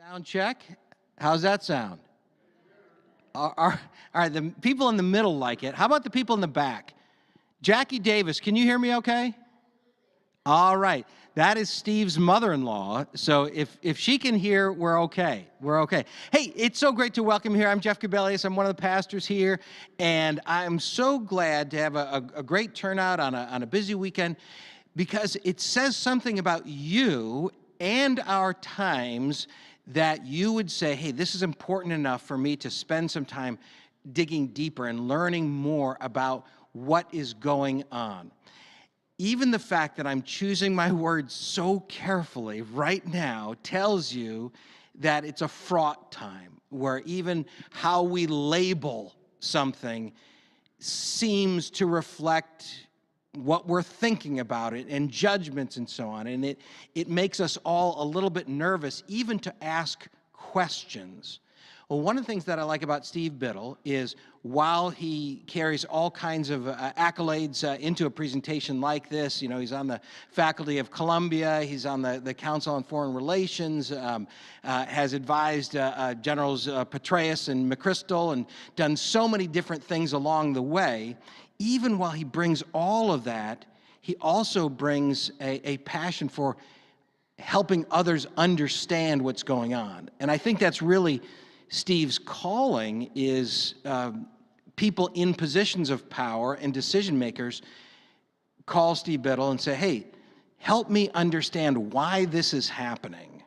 Sound check. How's that sound? All right, the people in the middle like it. How about the people in the back? Jackie Davis, can you hear me okay? All right. That is Steve's mother-in-law. So if she can hear, we're okay. We're okay. Hey, it's so great to welcome you here. I'm Jeff Cabellius. I'm one of the pastors here. And I'm so glad to have a great turnout on a busy weekend, because it says something about you and our times that you would say, hey, this is important enough for me to spend some time digging deeper and learning more about what is going on. Even the fact that I'm choosing my words so carefully right now tells you that it's a fraught time, where even how we label something seems to reflect what we're thinking about it and judgments and so on. And it makes us all a little bit nervous even to ask questions. Well, one of the things that I like about Steve Biddle is, while he carries all kinds of accolades into a presentation like this, you know, he's on the faculty of Columbia, he's on the Council on Foreign Relations, has advised Generals Petraeus and McChrystal, and done so many different things along the way. Even while he brings all of that, he also brings a passion for helping others understand what's going on. And I think that's really Steve's calling, is people in positions of power and decision makers call Steve Biddle and say, hey, help me understand why this is happening.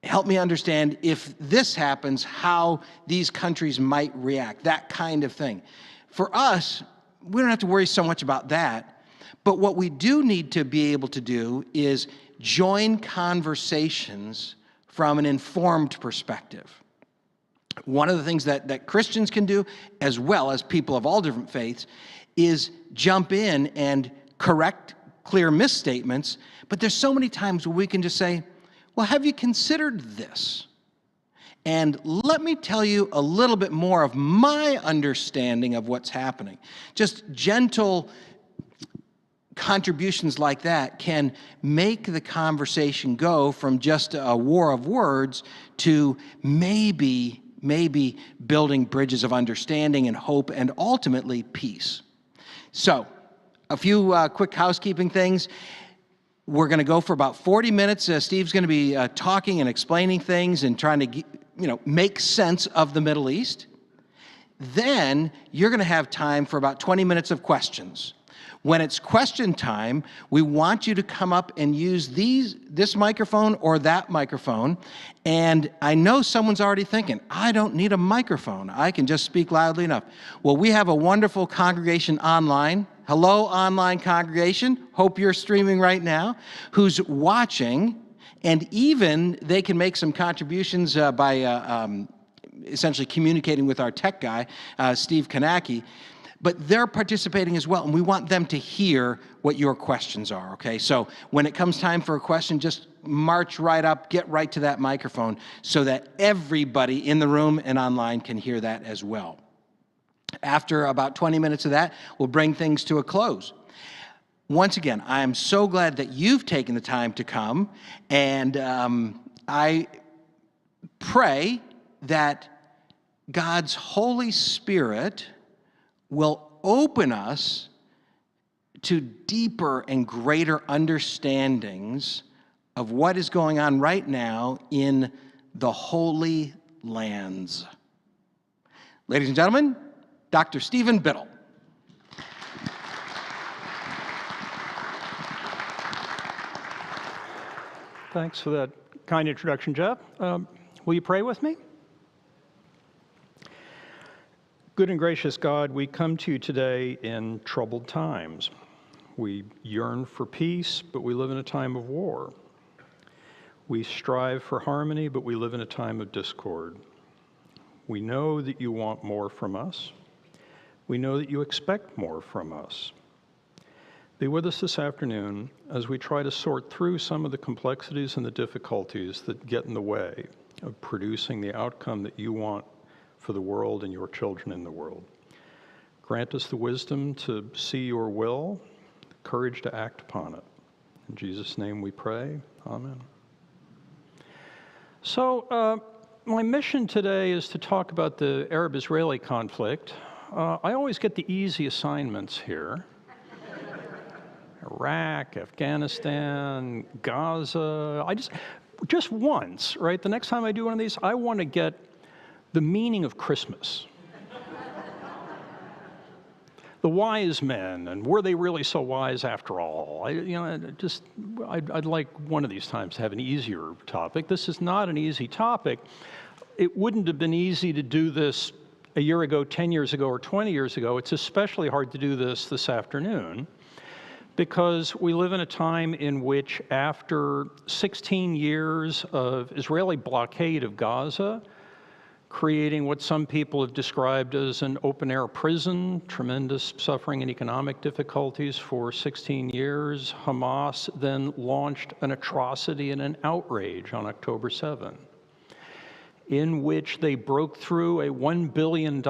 Help me understand, if this happens, how these countries might react, that kind of thing. For us, we don't have to worry so much about that, but what we do need to be able to do is join conversations from an informed perspective. One of the things that Christians can do, as well as people of all different faiths, is jump in and correct clear misstatements, but there's so many times where we can just say, well, have you considered this? And let me tell you a little bit more of my understanding of what's happening. Just gentle contributions like that can make the conversation go from just a war of words to maybe building bridges of understanding and hope and ultimately peace. So, a few quick housekeeping things. We're going to go for about 40 minutes. Steve's going to be talking and explaining things and trying to make sense of the Middle East. Then you're going to have time for about 20 minutes of questions. When it's question time, we want you to come up and use this microphone or that microphone. And I know someone's already thinking, I don't need a microphone. I can just speak loudly enough. Well, we have a wonderful congregation online. Hello, online congregation. Hope you're streaming right now, who's watching. And even they can make some contributions by essentially communicating with our tech guy, Steve Kanaki. But they're participating as well, and we want them to hear what your questions are, okay? So when it comes time for a question, just march right up, get right to that microphone so that everybody in the room and online can hear that as well. After about 20 minutes of that, we'll bring things to a close. Once again, I am so glad that you've taken the time to come, and I pray that God's Holy Spirit will open us to deeper and greater understandings of what is going on right now in the Holy Lands. Ladies and gentlemen, Dr. Stephen Biddle. Thanks for that kind introduction, Jeff. Will you pray with me? Good and gracious God, we come to you today in troubled times. We yearn for peace, but we live in a time of war. We strive for harmony, but we live in a time of discord. We know that you want more from us. We know that you expect more from us. Be with us this afternoon as we try to sort through some of the complexities and the difficulties that get in the way of producing the outcome that you want for the world and your children in the world. Grant us the wisdom to see your will, the courage to act upon it. In Jesus' name we pray. Amen. So my mission today is to talk about the Arab-Israeli conflict. I always get the easy assignments here. Iraq, Afghanistan, Gaza. Just once, right? The next time I do one of these, I want to get the meaning of Christmas. The wise men, and were they really so wise after all? I'd like one of these times to have an easier topic. This is not an easy topic. It wouldn't have been easy to do this a year ago, 10 years ago, or 20 years ago. It's especially hard to do this afternoon because we live in a time in which after 16 years of Israeli blockade of Gaza, creating what some people have described as an open-air prison, tremendous suffering and economic difficulties for 16 years, Hamas then launched an atrocity and an outrage on October 7, in which they broke through a $1 billion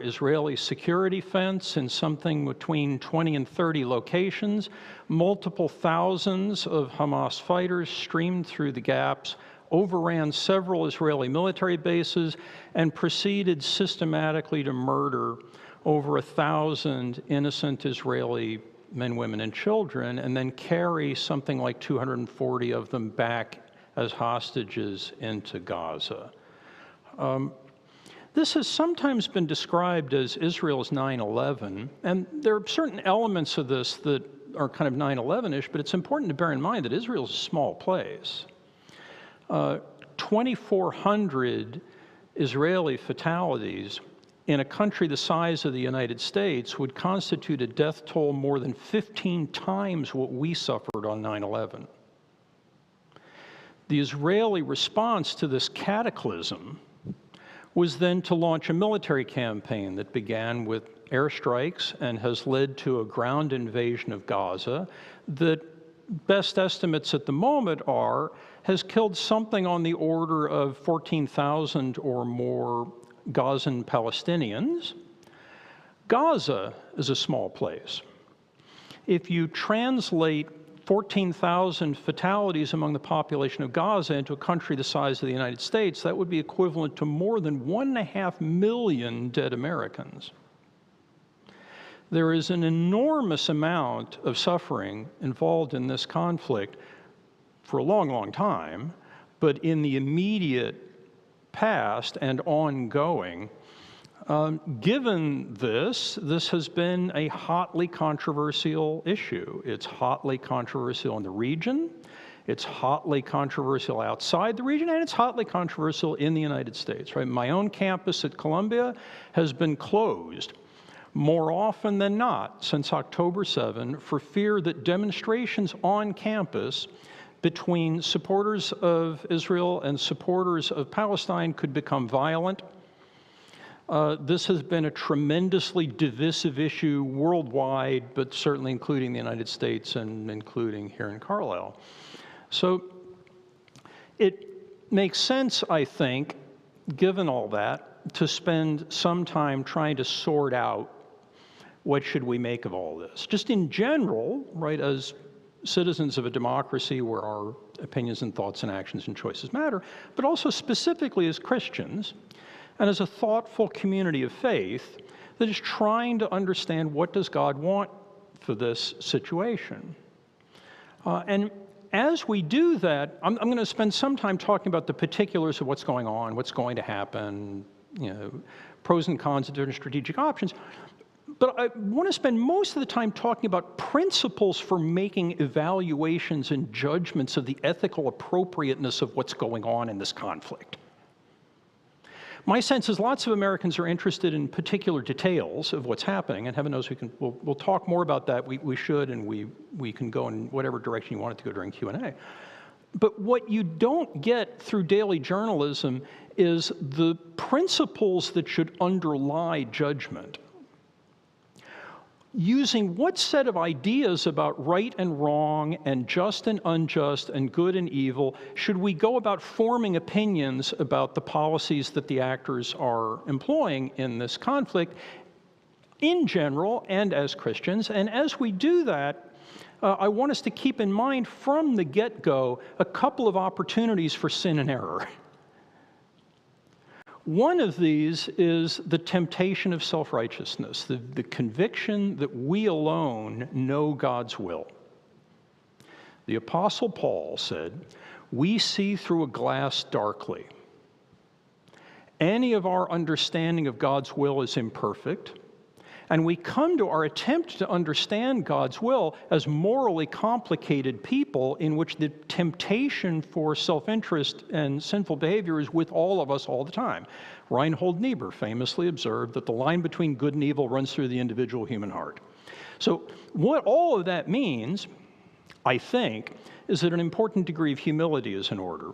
Israeli security fence in something between 20 and 30 locations. Multiple thousands of Hamas fighters streamed through the gaps, overran several Israeli military bases, and proceeded systematically to murder over 1,000 innocent Israeli men, women, and children, and then carry something like 240 of them back as hostages into Gaza. This has sometimes been described as Israel's 9/11, and there are certain elements of this that are kind of 9/11-ish, but it's important to bear in mind that Israel's a small place. 2,400 Israeli fatalities in a country the size of the United States would constitute a death toll more than 15 times what we suffered on 9/11. The Israeli response to this cataclysm was then to launch a military campaign that began with airstrikes and has led to a ground invasion of Gaza that best estimates at the moment are has killed something on the order of 14,000 or more Gazan Palestinians. Gaza is a small place. If you translate 14,000 fatalities among the population of Gaza into a country the size of the United States, that would be equivalent to more than 1.5 million dead Americans. There is an enormous amount of suffering involved in this conflict for a long, long time, but in the immediate past and ongoing, given this has been a hotly controversial issue. It's hotly controversial in the region, it's hotly controversial outside the region, and it's hotly controversial in the United States, right? My own campus at Columbia has been closed more often than not since October 7 for fear that demonstrations on campus between supporters of Israel and supporters of Palestine could become violent. This has been a tremendously divisive issue worldwide, but certainly including the United States and including here in Carlisle. So it makes sense, I think, given all that, to spend some time trying to sort out what should we make of all this. Just in general, right, as citizens of a democracy where our opinions and thoughts and actions and choices matter, but also specifically as Christians and as a thoughtful community of faith that is trying to understand what does God want for this situation. And as we do that, I'm going to spend some time talking about the particulars of what's going on, what's going to happen, pros and cons of different strategic options. But I want to spend most of the time talking about principles for making evaluations and judgments of the ethical appropriateness of what's going on in this conflict. My sense is lots of Americans are interested in particular details of what's happening, and heaven knows we'll talk more about that. We should, and we can go in whatever direction you want it to go during Q&A. But what you don't get through daily journalism is the principles that should underlie judgment. Using what set of ideas about right and wrong and just and unjust and good and evil should we go about forming opinions about the policies that the actors are employing in this conflict in general and as Christians? And as we do that, I want us to keep in mind from the get-go a couple of opportunities for sin and error. One of these is the temptation of self-righteousness, the conviction that we alone know God's will. The Apostle Paul said, "We see through a glass darkly." Any of our understanding of God's will is imperfect, and we come to our attempt to understand God's will as morally complicated people in which the temptation for self-interest and sinful behavior is with all of us all the time. Reinhold Niebuhr famously observed that the line between good and evil runs through the individual human heart. So what all of that means, I think, is that an important degree of humility is in order.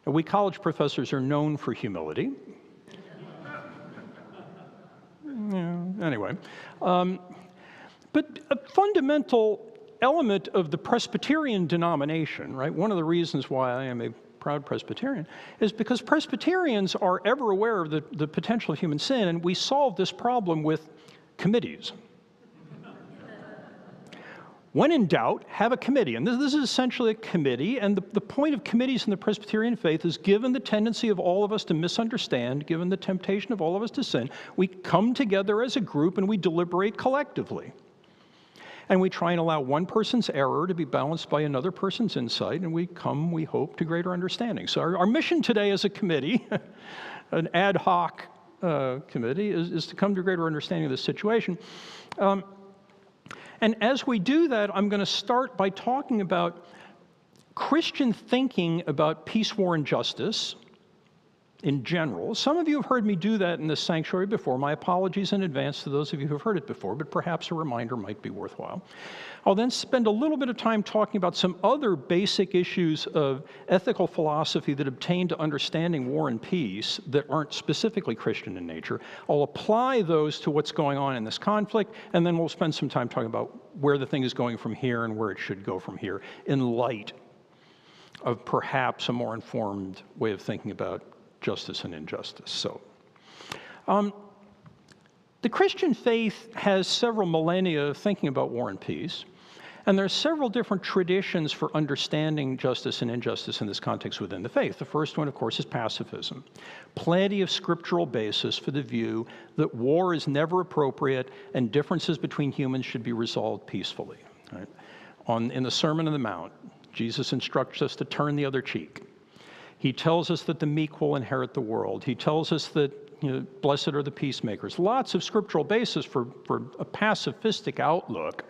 Now, we college professors are known for humility. Anyway, but a fundamental element of the Presbyterian denomination, right? One of the reasons why I am a proud Presbyterian is because Presbyterians are ever aware of the potential of human sin, and we solve this problem with committees. When in doubt, have a committee. And this is essentially a committee, and the point of committees in the Presbyterian faith is, given the tendency of all of us to misunderstand, given the temptation of all of us to sin, we come together as a group and we deliberate collectively. And we try and allow one person's error to be balanced by another person's insight, and we come, we hope, to greater understanding. So our mission today as a committee, an ad hoc committee, is to come to greater understanding of this situation. And as we do that, I'm going to start by talking about Christian thinking about peace, war, and justice in general. Some of you have heard me do that in this sanctuary before. My apologies in advance to those of you who have heard it before, but perhaps a reminder might be worthwhile. I'll then spend a little bit of time talking about some other basic issues of ethical philosophy that obtain to understanding war and peace that aren't specifically Christian in nature. I'll apply those to what's going on in this conflict, and then we'll spend some time talking about where the thing is going from here and where it should go from here in light of perhaps a more informed way of thinking about justice and injustice. So, the Christian faith has several millennia of thinking about war and peace, and there are several different traditions for understanding justice and injustice in this context within the faith. The first one, of course, is pacifism. Plenty of scriptural basis for the view that war is never appropriate and differences between humans should be resolved peacefully. Right? In the Sermon on the Mount, Jesus instructs us to turn the other cheek. He tells us that the meek will inherit the world. He tells us that, blessed are the peacemakers. Lots of scriptural basis for a pacifistic outlook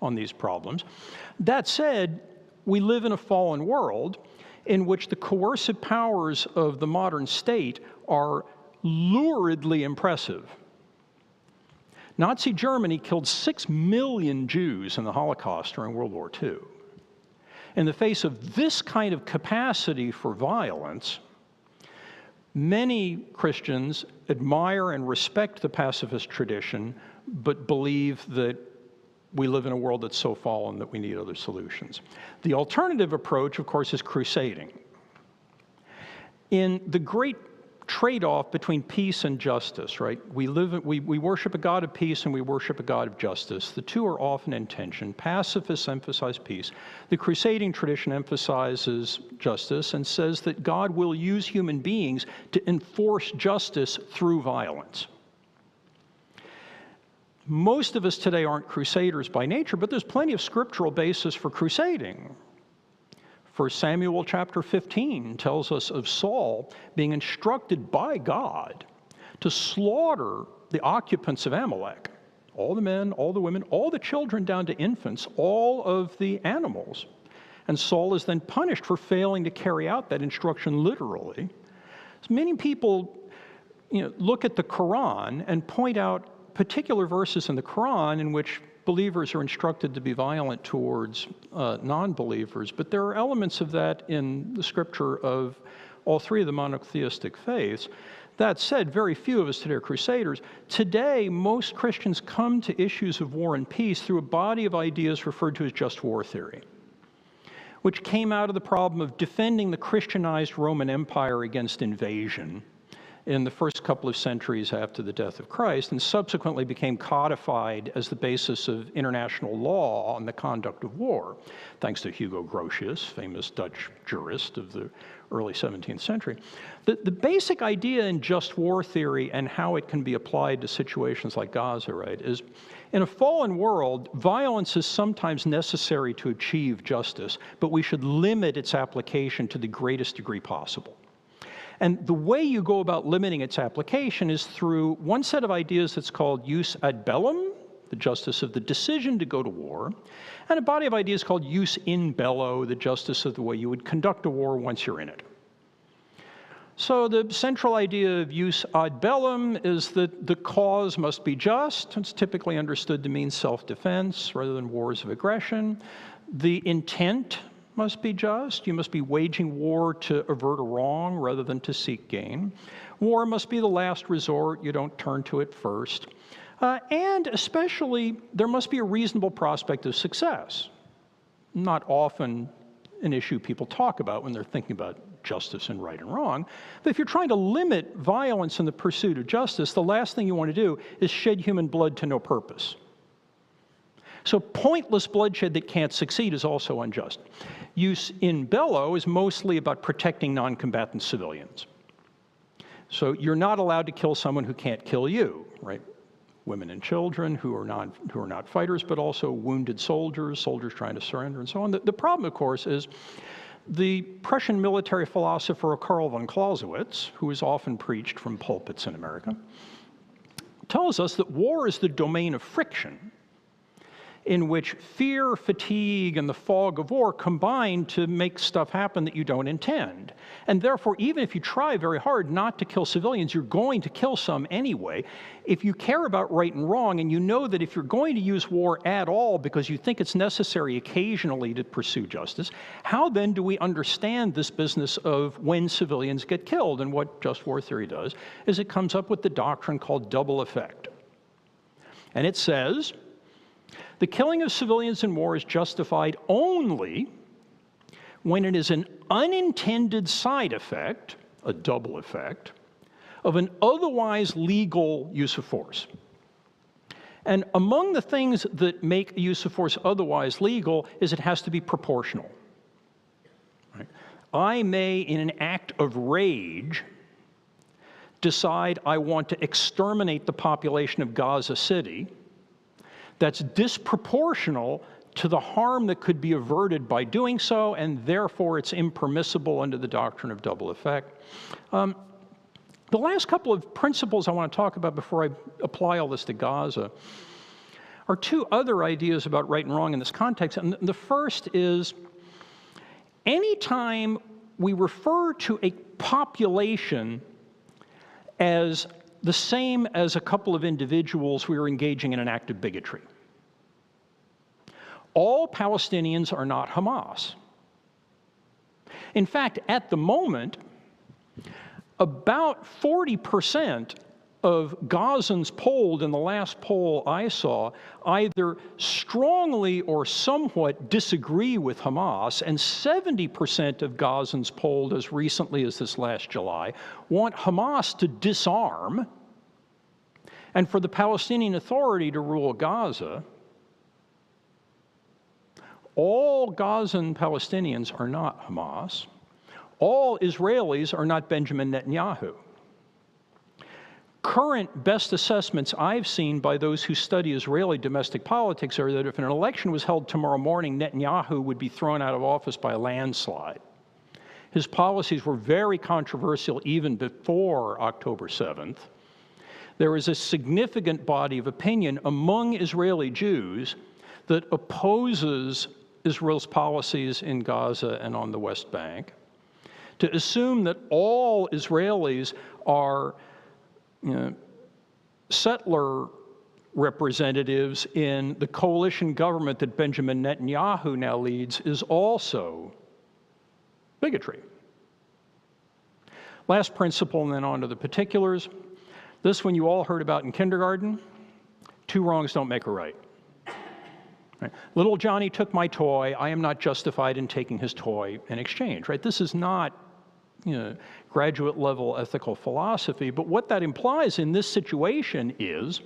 on these problems. That said, we live in a fallen world in which the coercive powers of the modern state are luridly impressive. Nazi Germany killed 6 million Jews in the Holocaust during World War II. In the face of this kind of capacity for violence, many Christians admire and respect the pacifist tradition, but believe that we live in a world that's so fallen that we need other solutions. The alternative approach, of course, is crusading. In the great trade-off between peace and justice, right? We worship a God of peace and we worship a God of justice. The two are often in tension. Pacifists emphasize peace. The crusading tradition emphasizes justice and says that God will use human beings to enforce justice through violence. Most of us today aren't crusaders by nature, but there's plenty of scriptural basis for crusading. 1 Samuel chapter 15 tells us of Saul being instructed by God to slaughter the occupants of Amalek, all the men, all the women, all the children down to infants, all of the animals. And Saul is then punished for failing to carry out that instruction literally. So many people look at the Quran and point out particular verses in the Quran in which believers are instructed to be violent towards non-believers, but there are elements of that in the scripture of all three of the monotheistic faiths. That said, very few of us today are crusaders. Today, most Christians come to issues of war and peace through a body of ideas referred to as just war theory, which came out of the problem of defending the Christianized Roman Empire against invasion in the first couple of centuries after the death of Christ, and subsequently became codified as the basis of international law on the conduct of war, thanks to Hugo Grotius, famous Dutch jurist of the early 17th century. The basic idea in just war theory and how it can be applied to situations like Gaza, right, is in a fallen world, violence is sometimes necessary to achieve justice, but we should limit its application to the greatest degree possible. And the way you go about limiting its application is through one set of ideas that's called jus ad bellum, the justice of the decision to go to war, and a body of ideas called jus in bello, the justice of the way you would conduct a war once you're in it. So the central idea of jus ad bellum is that the cause must be just. It's typically understood to mean self-defense rather than wars of aggression. The intent must be just. You must be waging war to avert a wrong rather than to seek gain. War must be the last resort. You don't turn to it first. And especially, there must be a reasonable prospect of success. Not often an issue people talk about when they're thinking about justice and right and wrong. But if you're trying to limit violence in the pursuit of justice, the last thing you want to do is shed human blood to no purpose. So pointless bloodshed that can't succeed is also unjust. Jus in bello is mostly about protecting non-combatant civilians. So you're not allowed to kill someone who can't kill you, right? Women and children who are not fighters, but also wounded soldiers, soldiers trying to surrender, and so on. The problem, of course, is the Prussian military philosopher Karl von Clausewitz, who is often preached from pulpits in America, tells us that war is the domain of friction, in which fear, fatigue, and the fog of war combine to make stuff happen that you don't intend. And therefore, even if you try very hard not to kill civilians, you're going to kill some anyway. If you care about right and wrong, and you know that if you're going to use war at all because you think it's necessary occasionally to pursue justice, how then do we understand this business of when civilians get killed? And what just war theory does is it comes up with the doctrine called double effect. And it says, the killing of civilians in war is justified only when it is an unintended side effect, a double effect, of an otherwise legal use of force. And among the things that make a use of force otherwise legal is it has to be proportional. Right? I may, in an act of rage, decide I want to exterminate the population of Gaza City. That's disproportional to the harm that could be averted by doing so, and therefore it's impermissible under the doctrine of double effect. The last couple of principles I want to talk about before I apply all this to Gaza are two other ideas about right and wrong in this context. And the first is, anytime we refer to a population as the same as a couple of individuals, we are engaging in an act of bigotry. All Palestinians are not Hamas. In fact, at the moment, about 40% of Gazans polled in the last poll I saw either strongly or somewhat disagree with Hamas, and 70% of Gazans polled as recently as this last July want Hamas to disarm and for the Palestinian Authority to rule Gaza. All Gazan Palestinians are not Hamas. All Israelis are not Benjamin Netanyahu. Current best assessments I've seen by those who study Israeli domestic politics are that if an election was held tomorrow morning, Netanyahu would be thrown out of office by a landslide. His policies were very controversial even before October 7th. There is a significant body of opinion among Israeli Jews that opposes Israel's policies in Gaza and on the West Bank. To assume that all Israelis are settler representatives in the coalition government that Benjamin Netanyahu now leads is also bigotry. Last principle, and then on to the particulars. This one you all heard about in kindergarten. Two wrongs don't make a right. Right? Little Johnny took my toy. I am not justified in taking his toy in exchange. Right? This is not graduate level ethical philosophy. But what that implies in this situation is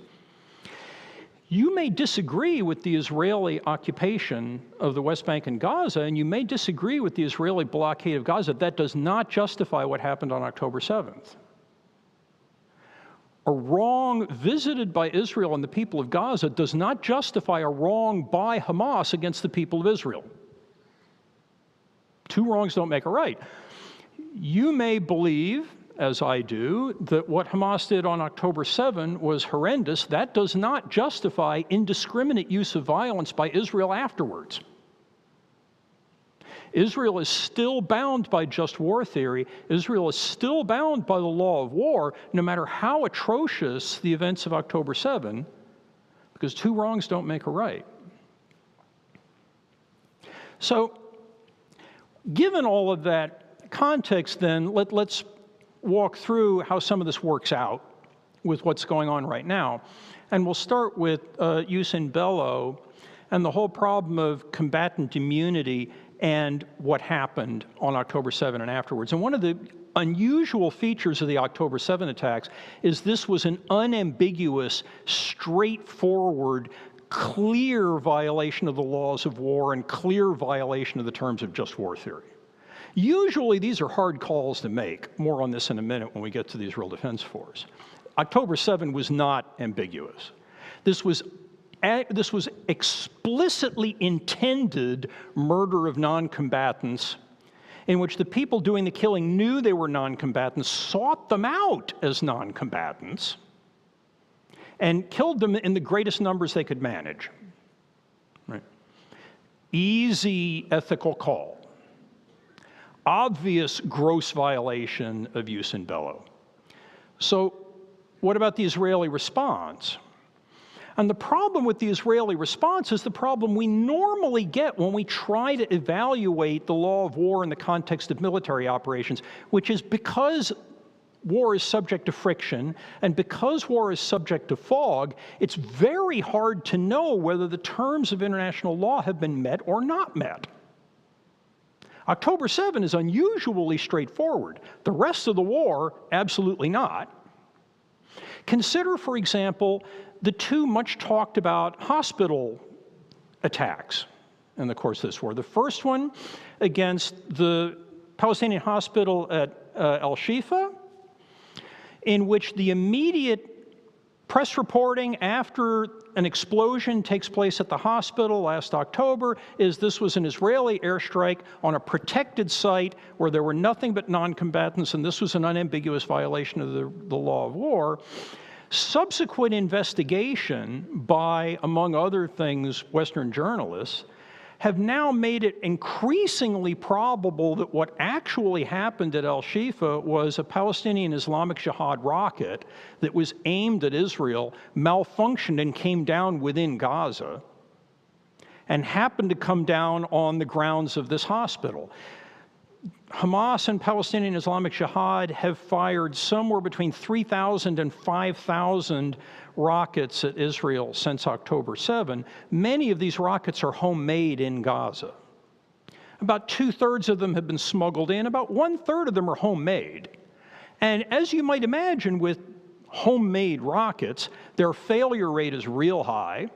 you may disagree with the Israeli occupation of the West Bank and Gaza, and you may disagree with the Israeli blockade of Gaza. That does not justify what happened on October 7th. A wrong visited by Israel and the people of Gaza does not justify a wrong by Hamas against the people of Israel. Two wrongs don't make a right. You may believe, as I do, that what Hamas did on October 7 was horrendous. That does not justify indiscriminate use of violence by Israel afterwards. Israel is still bound by just war theory. Israel is still bound by the law of war, no matter how atrocious the events of October 7, because two wrongs don't make a right. So, given all of that context, then, let's walk through how some of this works out with what's going on right now. And we'll start with jus in bello and the whole problem of combatant immunity and what happened on October 7 and afterwards. And one of the unusual features of the October 7 attacks is this was an unambiguous, straightforward, clear violation of the laws of war and clear violation of the terms of just war theory. Usually, these are hard calls to make. More on this in a minute when we get to the Israel Defense Force. October 7 was not ambiguous. This was explicitly intended murder of non-combatants in which the people doing the killing knew they were non-combatants, sought them out as non-combatants, and killed them in the greatest numbers they could manage. Right? Easy ethical call. Obvious gross violation of jus in bello. So what about the Israeli response? And the problem with the Israeli response is the problem we normally get when we try to evaluate the law of war in the context of military operations, which is because war is subject to friction, and because war is subject to fog, it's very hard to know whether the terms of international law have been met or not met. October 7 is unusually straightforward. The rest of the war, absolutely not. Consider, for example, the two much talked about hospital attacks in the course of this war. The first one against the Palestinian hospital at Al-Shifa, in which the immediate press reporting after an explosion takes place at the hospital last October is this was an Israeli airstrike on a protected site where there were nothing but non-combatants, and this was an unambiguous violation of the law of war. Subsequent investigation by, among other things, Western journalists have now made it increasingly probable that what actually happened at Al-Shifa was a Palestinian Islamic Jihad rocket that was aimed at Israel, malfunctioned and came down within Gaza, and happened to come down on the grounds of this hospital. Hamas and Palestinian Islamic Jihad have fired somewhere between 3,000 and 5,000 rockets at Israel since October 7. Many of these rockets are homemade in Gaza. About 2/3 of them have been smuggled in. About 1/3 of them are homemade. And as you might imagine with homemade rockets, their failure rate is real high,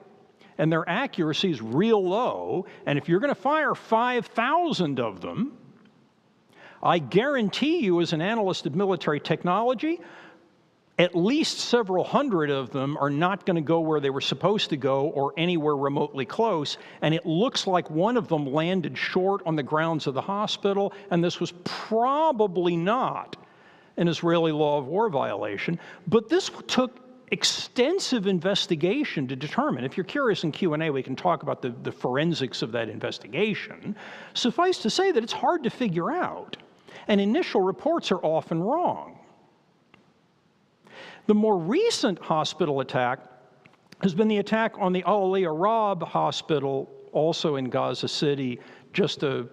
and their accuracy is real low. And if you're going to fire 5,000 of them, I guarantee you, as an analyst of military technology, at least several hundred of them are not going to go where they were supposed to go or anywhere remotely close, and it looks like one of them landed short on the grounds of the hospital, and this was probably not an Israeli law of war violation, but this took extensive investigation to determine. If you're curious in Q&A, we can talk about the forensics of that investigation. Suffice to say that it's hard to figure out, and initial reports are often wrong. The more recent hospital attack has been the attack on the Al-Ali Arab hospital, also in Gaza City, just a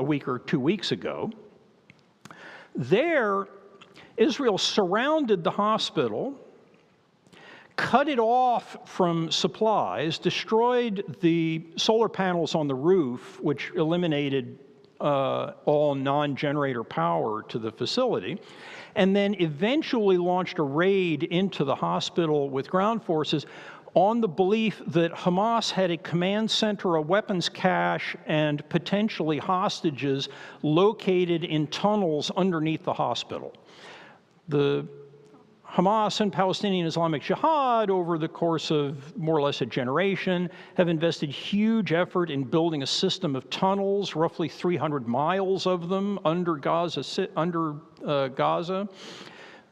week or 2 weeks ago. There, Israel surrounded the hospital, cut it off from supplies, destroyed the solar panels on the roof, which eliminated all non-generator power to the facility, and then eventually launched a raid into the hospital with ground forces on the belief that Hamas had a command center, a weapons cache, and potentially hostages located in tunnels underneath the hospital. The Hamas and Palestinian Islamic Jihad, over the course of more or less a generation, have invested huge effort in building a system of tunnels, roughly 300 miles of them under Gaza.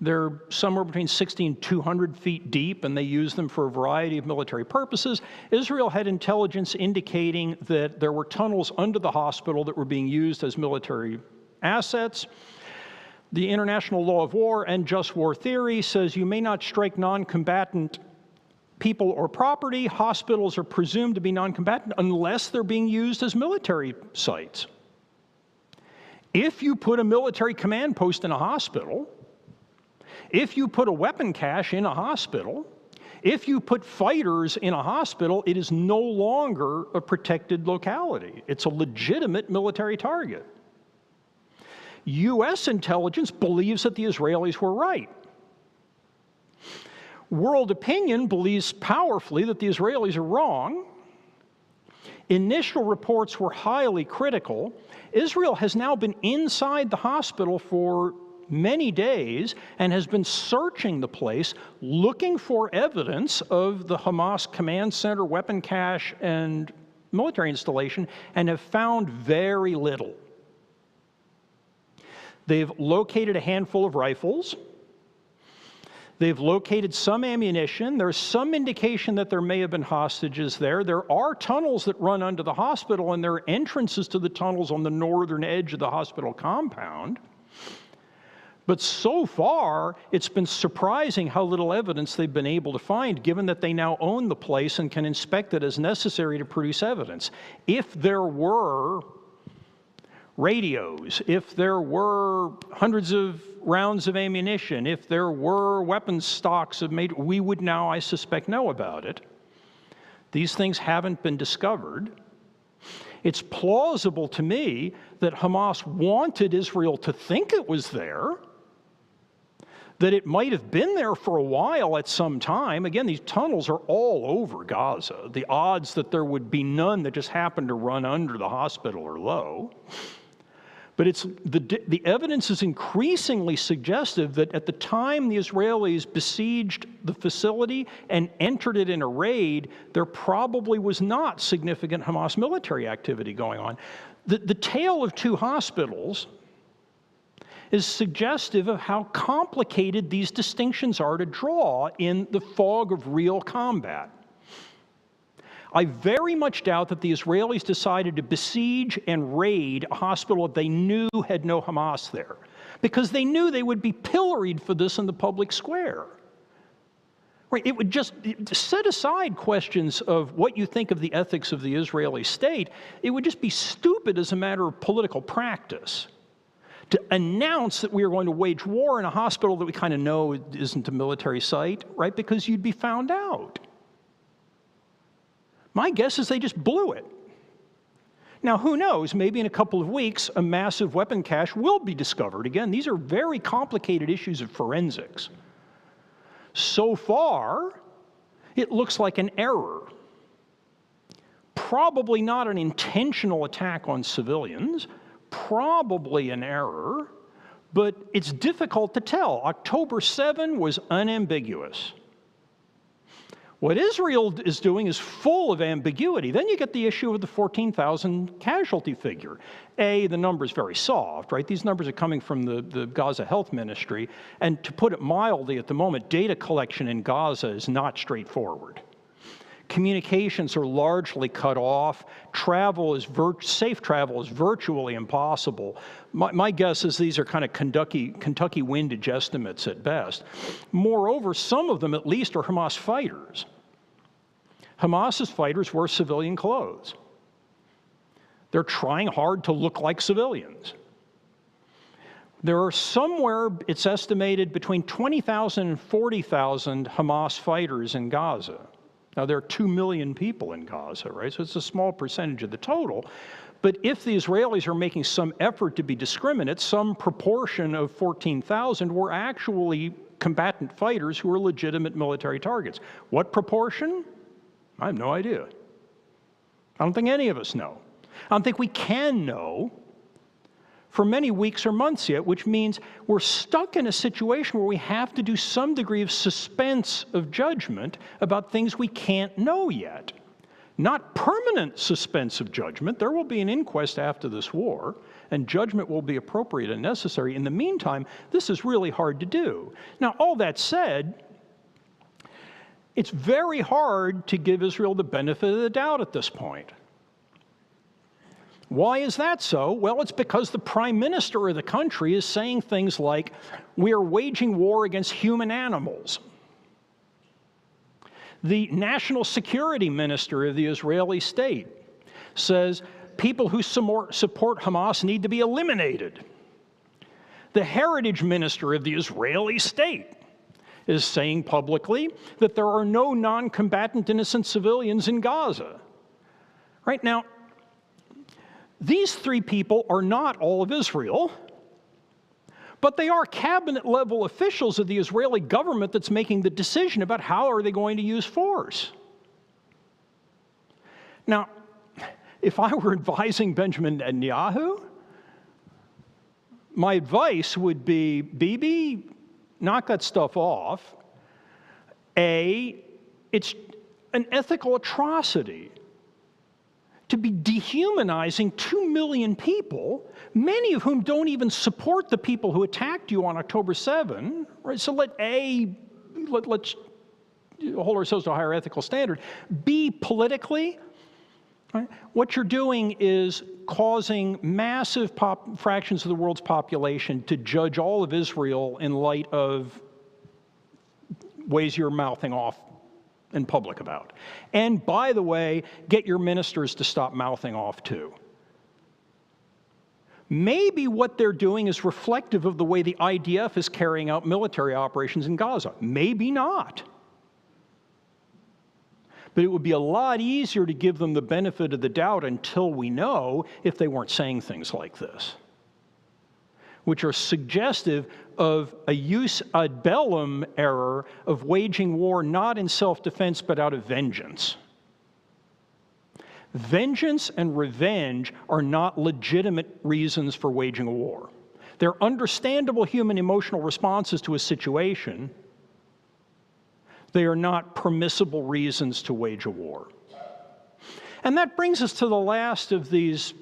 They're somewhere between 60 and 200 feet deep, and they use them for a variety of military purposes. Israel had intelligence indicating that there were tunnels under the hospital that were being used as military assets. The international law of war and just war theory says you may not strike non-combatant people or property. Hospitals are presumed to be non-combatant unless they're being used as military sites. If you put a military command post in a hospital, if you put a weapon cache in a hospital, if you put fighters in a hospital, it is no longer a protected locality. It's a legitimate military target. U.S. intelligence believes that the Israelis were right. World opinion believes powerfully that the Israelis are wrong. Initial reports were highly critical. Israel has now been inside the hospital for many days and has been searching the place, looking for evidence of the Hamas command center, weapon cache, and military installation, and have found very little. They've located a handful of rifles. They've located some ammunition. There's some indication that there may have been hostages there. There are tunnels that run under the hospital, and there are entrances to the tunnels on the northern edge of the hospital compound. But so far, it's been surprising how little evidence they've been able to find, given that they now own the place and can inspect it as necessary to produce evidence. If there were radios, if there were hundreds of rounds of ammunition, if there were weapons stocks we would now, I suspect, know about it. These things haven't been discovered. It's plausible to me that Hamas wanted Israel to think it was there, that it might have been there for a while at some time. Again, these tunnels are all over Gaza. The odds that there would be none that just happened to run under the hospital are low. But the evidence is increasingly suggestive that at the time the Israelis besieged the facility and entered it in a raid, there probably was not significant Hamas military activity going on. The tale of two hospitals is suggestive of how complicated these distinctions are to draw in the fog of real combat. I very much doubt that the Israelis decided to besiege and raid a hospital that they knew had no Hamas there, because they knew they would be pilloried for this in the public square. Right? It would just set aside questions of what you think of the ethics of the Israeli state. It would just be stupid as a matter of political practice to announce that we are going to wage war in a hospital that we kind of know isn't a military site, right? Because you'd be found out. My guess is they just blew it. Now, who knows? Maybe in a couple of weeks, a massive weapon cache will be discovered. Again, these are very complicated issues of forensics. So far, it looks like an error. Probably not an intentional attack on civilians, probably an error, but it's difficult to tell. October 7 was unambiguous. What Israel is doing is full of ambiguity. Then you get the issue of the 14,000 casualty figure. The number is very soft, right? These numbers are coming from the Gaza Health Ministry, and to put it mildly, at the moment, data collection in Gaza is not straightforward. Communications are largely cut off. Safe travel is virtually impossible. My guess is these are kind of Kentucky windage estimates at best. Moreover, some of them at least are Hamas fighters. Hamas's fighters wear civilian clothes. They're trying hard to look like civilians. There are somewhere, it's estimated, between 20,000 and 40,000 Hamas fighters in Gaza. Now, there are 2 million people in Gaza, right? So it's a small percentage of the total. But if the Israelis are making some effort to be discriminate, some proportion of 14,000 were actually combatant fighters who were legitimate military targets. What proportion? I have no idea. I don't think any of us know. I don't think we can know for many weeks or months yet, which means we're stuck in a situation where we have to do some degree of suspense of judgment about things we can't know yet. Not permanent suspense of judgment. There will be an inquest after this war, and judgment will be appropriate and necessary. In the meantime, this is really hard to do. Now, all that said, it's very hard to give Israel the benefit of the doubt at this point. Why is that so? Well, it's because the prime minister of the country is saying things like, we are waging war against human animals. The national security minister of the Israeli state says people who support Hamas need to be eliminated. The heritage minister of the Israeli state is saying publicly that there are no non-combatant innocent civilians in Gaza. Right now, these three people are not all of Israel, but they are cabinet-level officials of the Israeli government that's making the decision about how are they going to use force. Now, if I were advising Benjamin Netanyahu, my advice would be, Bibi, knock that stuff off. It's an ethical atrocity to be dehumanizing 2 million people, many of whom don't even support the people who attacked you on October 7, right? So let's hold ourselves to a higher ethical standard. B, politically, right? What you're doing is causing massive fractions of the world's population to judge all of Israel in light of ways you're mouthing off in public about. And by the way, get your ministers to stop mouthing off too. Maybe what they're doing is reflective of the way the IDF is carrying out military operations in Gaza. Maybe not. But it would be a lot easier to give them the benefit of the doubt until we know if they weren't saying things like this, which are suggestive of a jus ad bellum error of waging war not in self-defense but out of vengeance. Vengeance and revenge are not legitimate reasons for waging a war. They're understandable human emotional responses to a situation. They are not permissible reasons to wage a war. And that brings us to the last of these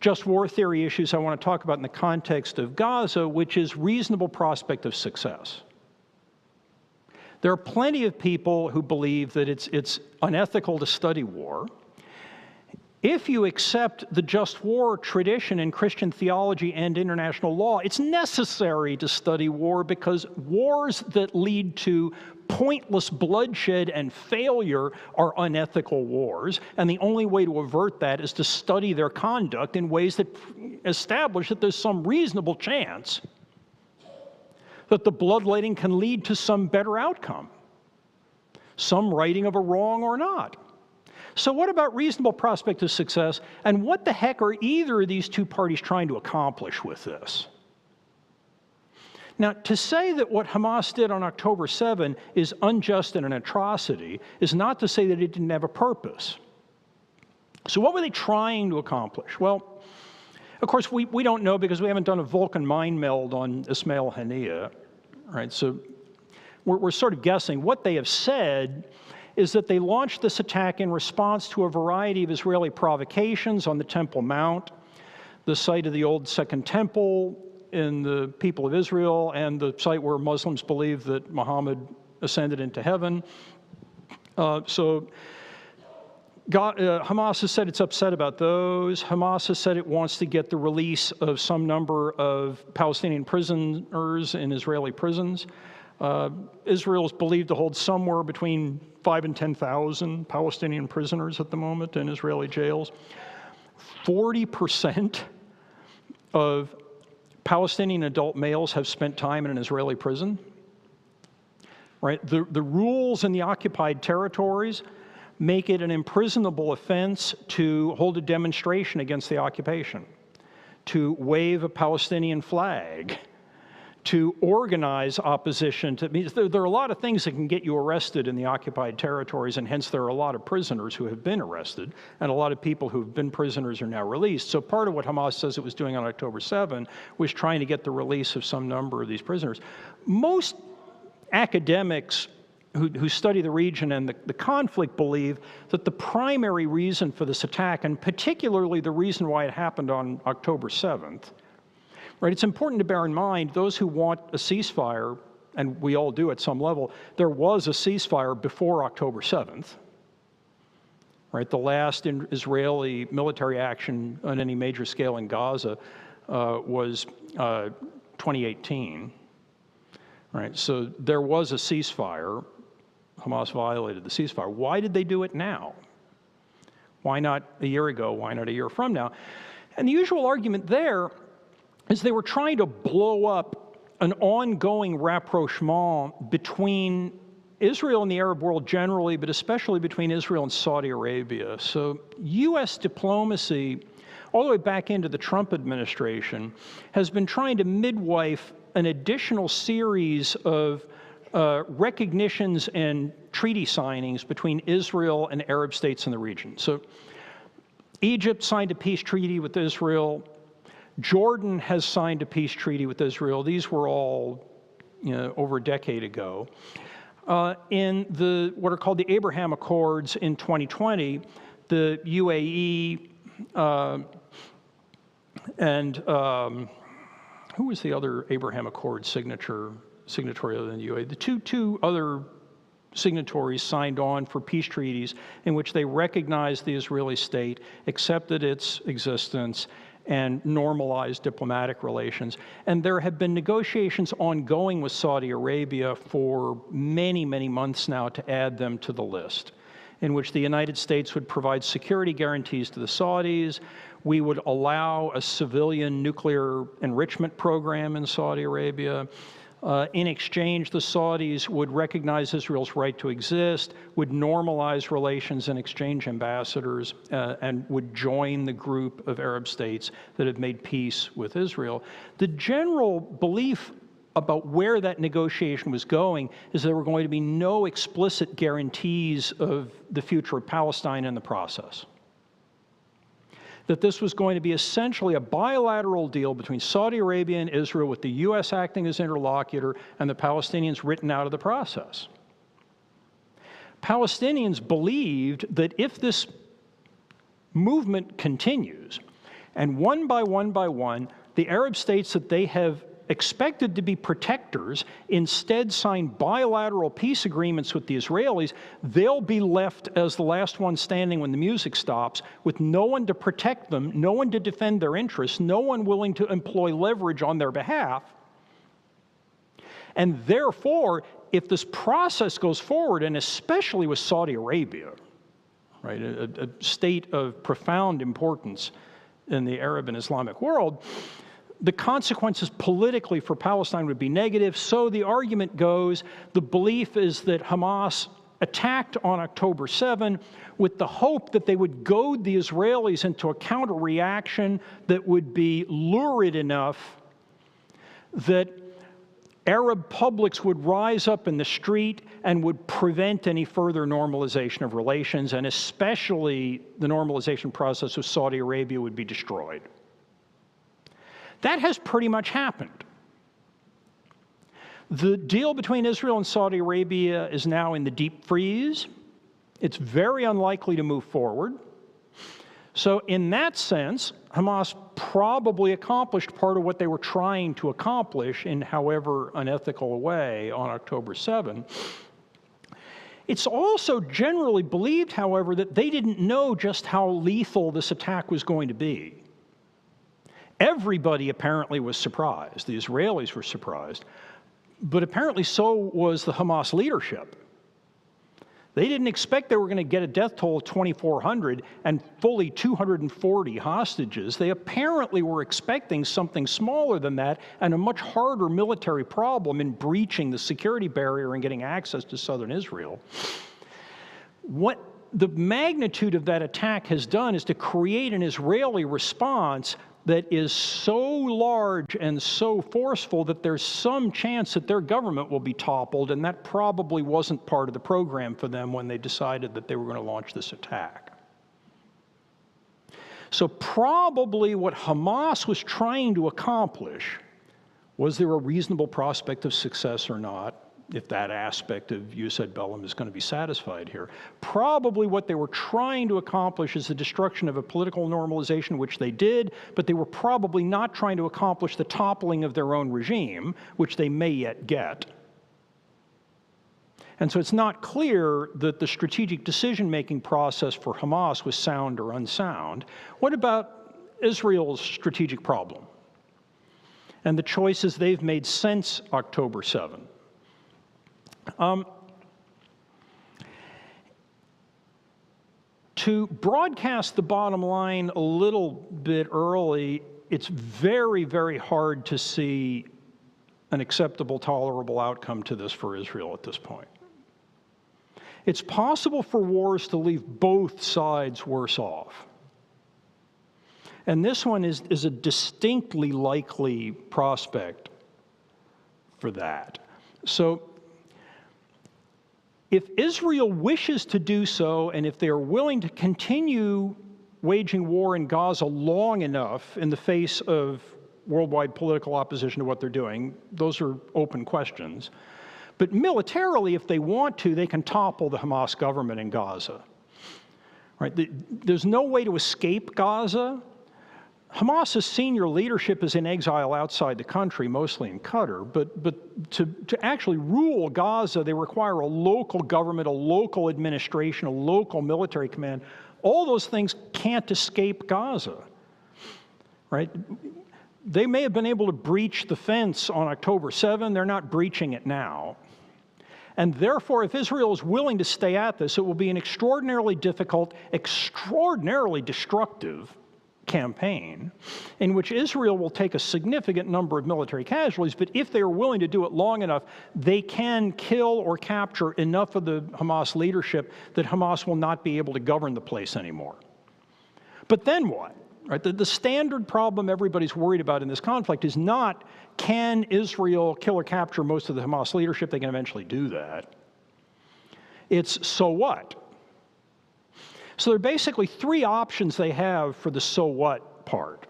just war theory issues I want to talk about in the context of Gaza, which is reasonable prospect of success. There are plenty of people who believe that it's unethical to study war. If you accept the just war tradition in Christian theology and international law, it's necessary to study war because wars that lead to pointless bloodshed and failure are unethical wars, and the only way to avert that is to study their conduct in ways that establish that there's some reasonable chance that the bloodletting can lead to some better outcome, some righting of a wrong or not. So what about reasonable prospect of success, and what the heck are either of these two parties trying to accomplish with this? Now, to say that what Hamas did on October 7 is unjust and an atrocity is not to say that it didn't have a purpose. So what were they trying to accomplish? Well, of course, we don't know because we haven't done a Vulcan mind meld on Ismail Haniyeh, right? So we're sort of guessing. What they have said is that they launched this attack in response to a variety of Israeli provocations on the Temple Mount, the site of the old Second Temple in the people of Israel, and the site where Muslims believe that Muhammad ascended into heaven. Hamas has said it's upset about those. Hamas has said it wants to get the release of some number of Palestinian prisoners in Israeli prisons. Israel is believed to hold somewhere between 5,000 and 10,000 Palestinian prisoners at the moment in Israeli jails. 40% of Palestinian adult males have spent time in an Israeli prison. Right? The rules in the occupied territories make it an imprisonable offense to hold a demonstration against the occupation, to wave a Palestinian flag, to organize opposition to. There are a lot of things that can get you arrested in the occupied territories, and hence there are a lot of prisoners who have been arrested, and a lot of people who have been prisoners are now released. So part of what Hamas says it was doing on October 7 was trying to get the release of some number of these prisoners. Most academics who study the region and the conflict believe that the primary reason for this attack, and particularly the reason why it happened on October 7th, right? It's important to bear in mind, those who want a ceasefire, and we all do at some level, there was a ceasefire before October 7th, right? The last Israeli military action on any major scale in Gaza was 2018, right? So there was a ceasefire. Hamas violated the ceasefire. Why did they do it now? Why not a year ago? Why not a year from now? And the usual argument there is they were trying to blow up an ongoing rapprochement between Israel and the Arab world generally, but especially between Israel and Saudi Arabia. So U.S. diplomacy, all the way back into the Trump administration, has been trying to midwife an additional series of recognitions and treaty signings between Israel and Arab states in the region. So Egypt signed a peace treaty with Israel. Jordan has signed a peace treaty with Israel. These were all, over a decade ago. In what are called the Abraham Accords in 2020, the UAE and who was the other Abraham Accord signatory other than the UAE? The two other signatories signed on for peace treaties in which they recognized the Israeli state, accepted its existence, and normalized diplomatic relations. And there have been negotiations ongoing with Saudi Arabia for many, many months now to add them to the list, in which the United States would provide security guarantees to the Saudis. We would allow a civilian nuclear enrichment program in Saudi Arabia. In exchange, the Saudis would recognize Israel's right to exist, would normalize relations and exchange ambassadors, and would join the group of Arab states that have made peace with Israel. The general belief about where that negotiation was going is there were going to be no explicit guarantees of the future of Palestine in the process. That this was going to be essentially a bilateral deal between Saudi Arabia and Israel, with the U.S. acting as interlocutor and the Palestinians written out of the process. Palestinians believed that if this movement continues, and one by one, the Arab states that they have expected to be protectors instead sign bilateral peace agreements with the Israelis, they'll be left as the last one standing when the music stops, with no one to protect them, no one to defend their interests, no one willing to employ leverage on their behalf. And therefore, if this process goes forward, and especially with Saudi Arabia, right, a state of profound importance in the Arab and Islamic world, the consequences politically for Palestine would be negative. So the argument goes, the belief is that Hamas attacked on October 7 with the hope that they would goad the Israelis into a counter-reaction that would be lurid enough that Arab publics would rise up in the street and would prevent any further normalization of relations, and especially the normalization process with Saudi Arabia would be destroyed. That has pretty much happened. The deal between Israel and Saudi Arabia is now in the deep freeze. It's very unlikely to move forward. So in that sense, Hamas probably accomplished part of what they were trying to accomplish in however unethical a way on October 7. It's also generally believed, however, that they didn't know just how lethal this attack was going to be. Everybody apparently was surprised. The Israelis were surprised. But apparently so was the Hamas leadership. They didn't expect they were going to get a death toll of 2,400 and fully 240 hostages. They apparently were expecting something smaller than that and a much harder military problem in breaching the security barrier and getting access to southern Israel. What the magnitude of that attack has done is to create an Israeli response that is so large and so forceful that there's some chance that their government will be toppled, and that probably wasn't part of the program for them when they decided that they were going to launch this attack. So probably what Hamas was trying to accomplish, was there a reasonable prospect of success or not, if that aspect of jus ad bellum is going to be satisfied here. Probably what they were trying to accomplish is the destruction of a political normalization, which they did, but they were probably not trying to accomplish the toppling of their own regime, which they may yet get. And so it's not clear that the strategic decision-making process for Hamas was sound or unsound. What about Israel's strategic problem and the choices they've made since October 7? To broadcast the bottom line a little bit early, it's very, very hard to see an acceptable, tolerable outcome to this for Israel at this point. It's possible for wars to leave both sides worse off. And this one is a distinctly likely prospect for that. So if Israel wishes to do so, and if they are willing to continue waging war in Gaza long enough in the face of worldwide political opposition to what they're doing, those are open questions. But militarily, if they want to, they can topple the Hamas government in Gaza. Right? There's no way to escape Gaza. Hamas's senior leadership is in exile outside the country, mostly in Qatar, but to actually rule Gaza, they require a local government, a local administration, a local military command. All those things can't escape Gaza, right? They may have been able to breach the fence on October 7. They're not breaching it now. And therefore, if Israel is willing to stay at this, it will be an extraordinarily difficult, extraordinarily destructive campaign in which Israel will take a significant number of military casualties, but if they are willing to do it long enough, they can kill or capture enough of the Hamas leadership that Hamas will not be able to govern the place anymore. But then what? Right? The standard problem everybody's worried about in this conflict is not, can Israel kill or capture most of the Hamas leadership? They can eventually do that. It's, so what? So there are basically three options they have for the so what part.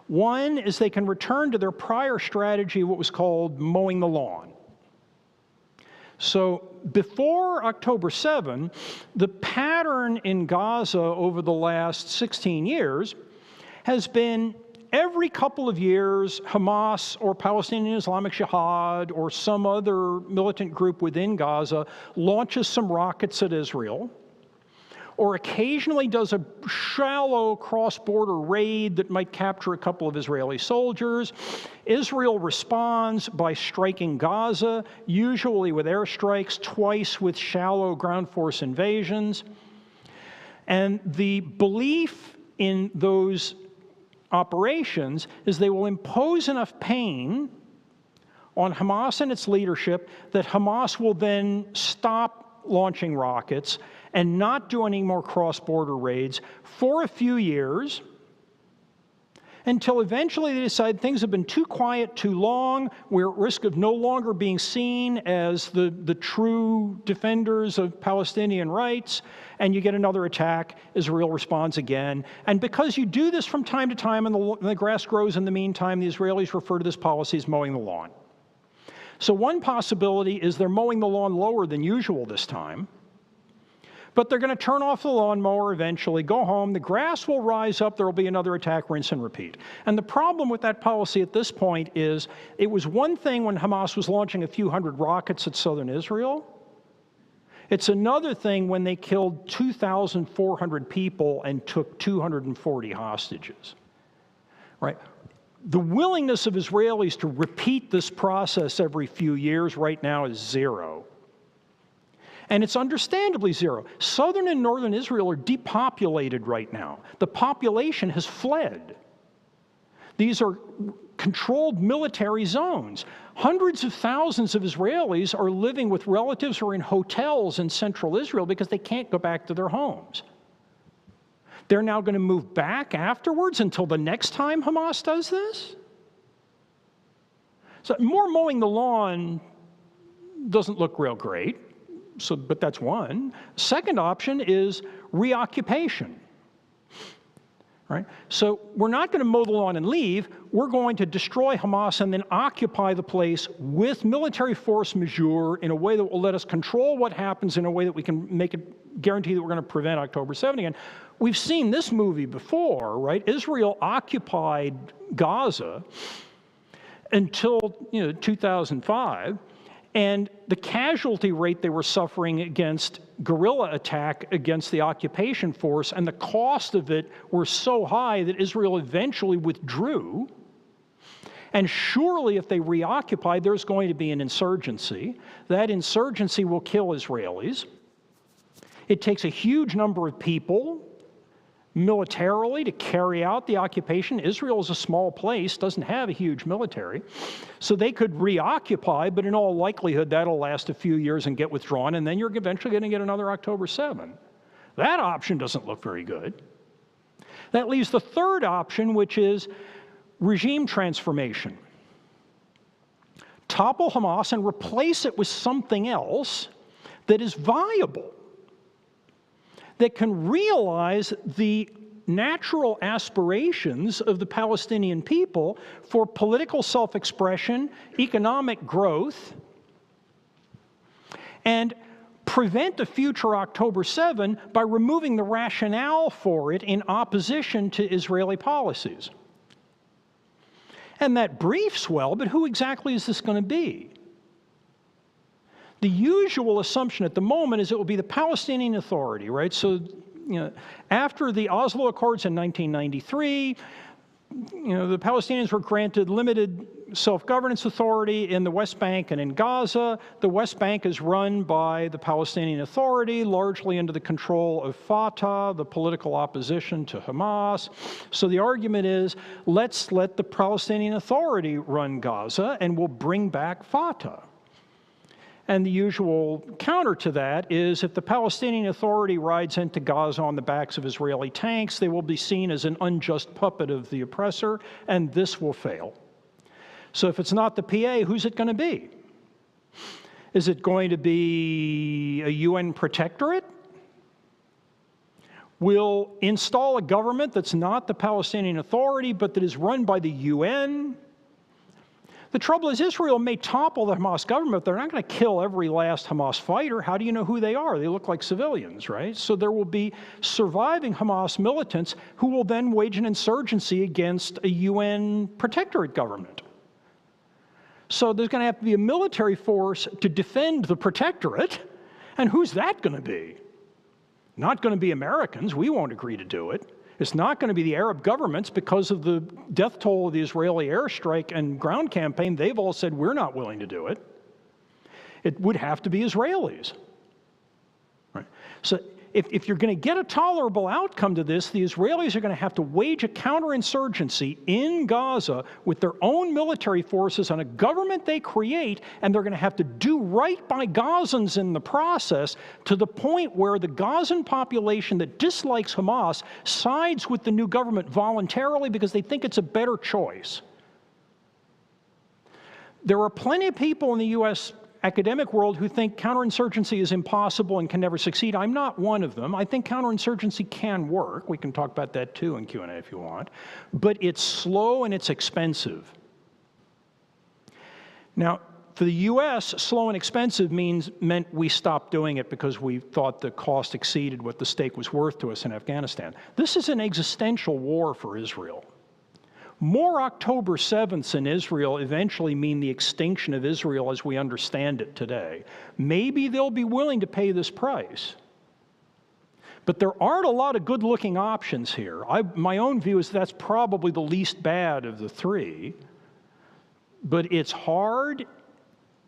One is they can return to their prior strategy, what was called mowing the lawn. So before October 7, the pattern in Gaza over the last 16 years has been every couple of years, Hamas or Palestinian Islamic Jihad or some other militant group within Gaza launches some rockets at Israel, or occasionally does a shallow cross-border raid that might capture a couple of Israeli soldiers. Israel responds by striking Gaza, usually with airstrikes, twice with shallow ground force invasions. And the belief in those operations is they will impose enough pain on Hamas and its leadership that Hamas will then stop launching rockets and not do any more cross-border raids for a few years until eventually they decide things have been too quiet too long, we're at risk of no longer being seen as the true defenders of Palestinian rights, and you get another attack, Israel responds again. And because you do this from time to time and the grass grows in the meantime, the Israelis refer to this policy as mowing the lawn. So one possibility is they're mowing the lawn lower than usual this time, but they're going to turn off the lawnmower eventually, go home, the grass will rise up, there will be another attack, rinse and repeat. And the problem with that policy at this point is it was one thing when Hamas was launching a few hundred rockets at southern Israel. It's another thing when they killed 2,400 people and took 240 hostages, right? The willingness of Israelis to repeat this process every few years right now is zero. And it's understandably zero. Southern and northern Israel are depopulated right now. The population has fled. These are controlled military zones. Hundreds of thousands of Israelis are living with relatives or in hotels in central Israel because they can't go back to their homes. They're now going to move back afterwards until the next time Hamas does this? So more mowing the lawn doesn't look real great, but that's one. Second option is reoccupation. Right? So we're not going to mow the lawn and leave. We're going to destroy Hamas and then occupy the place with military force majeure in a way that will let us control what happens, in a way that we can make it guarantee that we're going to prevent October 7 again. We've seen this movie before, right? Israel occupied Gaza until 2005. And the casualty rate they were suffering against guerrilla attack against the occupation force and the cost of it were so high that Israel eventually withdrew. And surely if they reoccupy, there's going to be an insurgency. That insurgency will kill Israelis. It takes a huge number of people militarily to carry out the occupation. Israel is a small place, doesn't have a huge military. So they could reoccupy, but in all likelihood, that'll last a few years and get withdrawn, and then you're eventually going to get another October 7. That option doesn't look very good. That leaves the third option, which is regime transformation. Topple Hamas and replace it with something else that is viable, that can realize the natural aspirations of the Palestinian people for political self-expression, economic growth, and prevent a future October 7 by removing the rationale for it in opposition to Israeli policies. And that briefs well, but who exactly is this going to be? The usual assumption at the moment is it will be the Palestinian Authority, right? So, after the Oslo Accords in 1993, the Palestinians were granted limited self-governance authority in the West Bank and in Gaza. The West Bank is run by the Palestinian Authority, largely under the control of Fatah, the political opposition to Hamas. So the argument is, let's let the Palestinian Authority run Gaza and we'll bring back Fatah. And the usual counter to that is if the Palestinian Authority rides into Gaza on the backs of Israeli tanks, they will be seen as an unjust puppet of the oppressor, and this will fail. So if it's not the PA, who's it going to be? Is it going to be a UN protectorate? We'll install a government that's not the Palestinian Authority, but that is run by the UN. The trouble is Israel may topple the Hamas government, but they're not going to kill every last Hamas fighter. How do you know who they are? They look like civilians, right? So there will be surviving Hamas militants who will then wage an insurgency against a UN protectorate government. So there's going to have to be a military force to defend the protectorate. And who's that going to be? Not going to be Americans. We won't agree to do it. It's not going to be the Arab governments because of the death toll of the Israeli airstrike and ground campaign. They've all said, we're not willing to do it. It would have to be Israelis. Right? So if you're going to get a tolerable outcome to this, the Israelis are going to have to wage a counterinsurgency in Gaza with their own military forces on a government they create, and they're going to have to do right by Gazans in the process to the point where the Gazan population that dislikes Hamas sides with the new government voluntarily because they think it's a better choice. There are plenty of people in the U.S. academic world who think counterinsurgency is impossible and can never succeed. I'm not one of them. I think counterinsurgency can work. We can talk about that too in Q&A if you want. But it's slow and it's expensive. Now, for the U.S., slow and expensive meant we stopped doing it because we thought the cost exceeded what the stake was worth to us in Afghanistan. This is an existential war for Israel. More October 7ths in Israel eventually mean the extinction of Israel as we understand it today. Maybe they'll be willing to pay this price. But there aren't a lot of good-looking options here. My own view is that's probably the least bad of the three. But it's hard.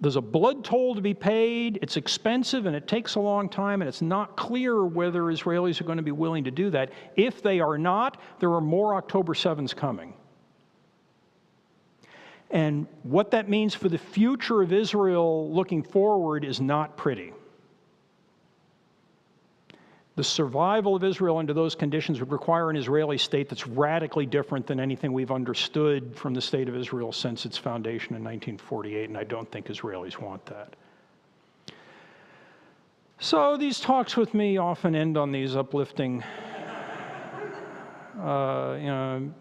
There's a blood toll to be paid. It's expensive, and it takes a long time, and it's not clear whether Israelis are going to be willing to do that. If they are not, there are more October 7s coming. And what that means for the future of Israel looking forward is not pretty. The survival of Israel under those conditions would require an Israeli state that's radically different than anything we've understood from the state of Israel since its foundation in 1948, and I don't think Israelis want that. So these talks with me often end on these uplifting,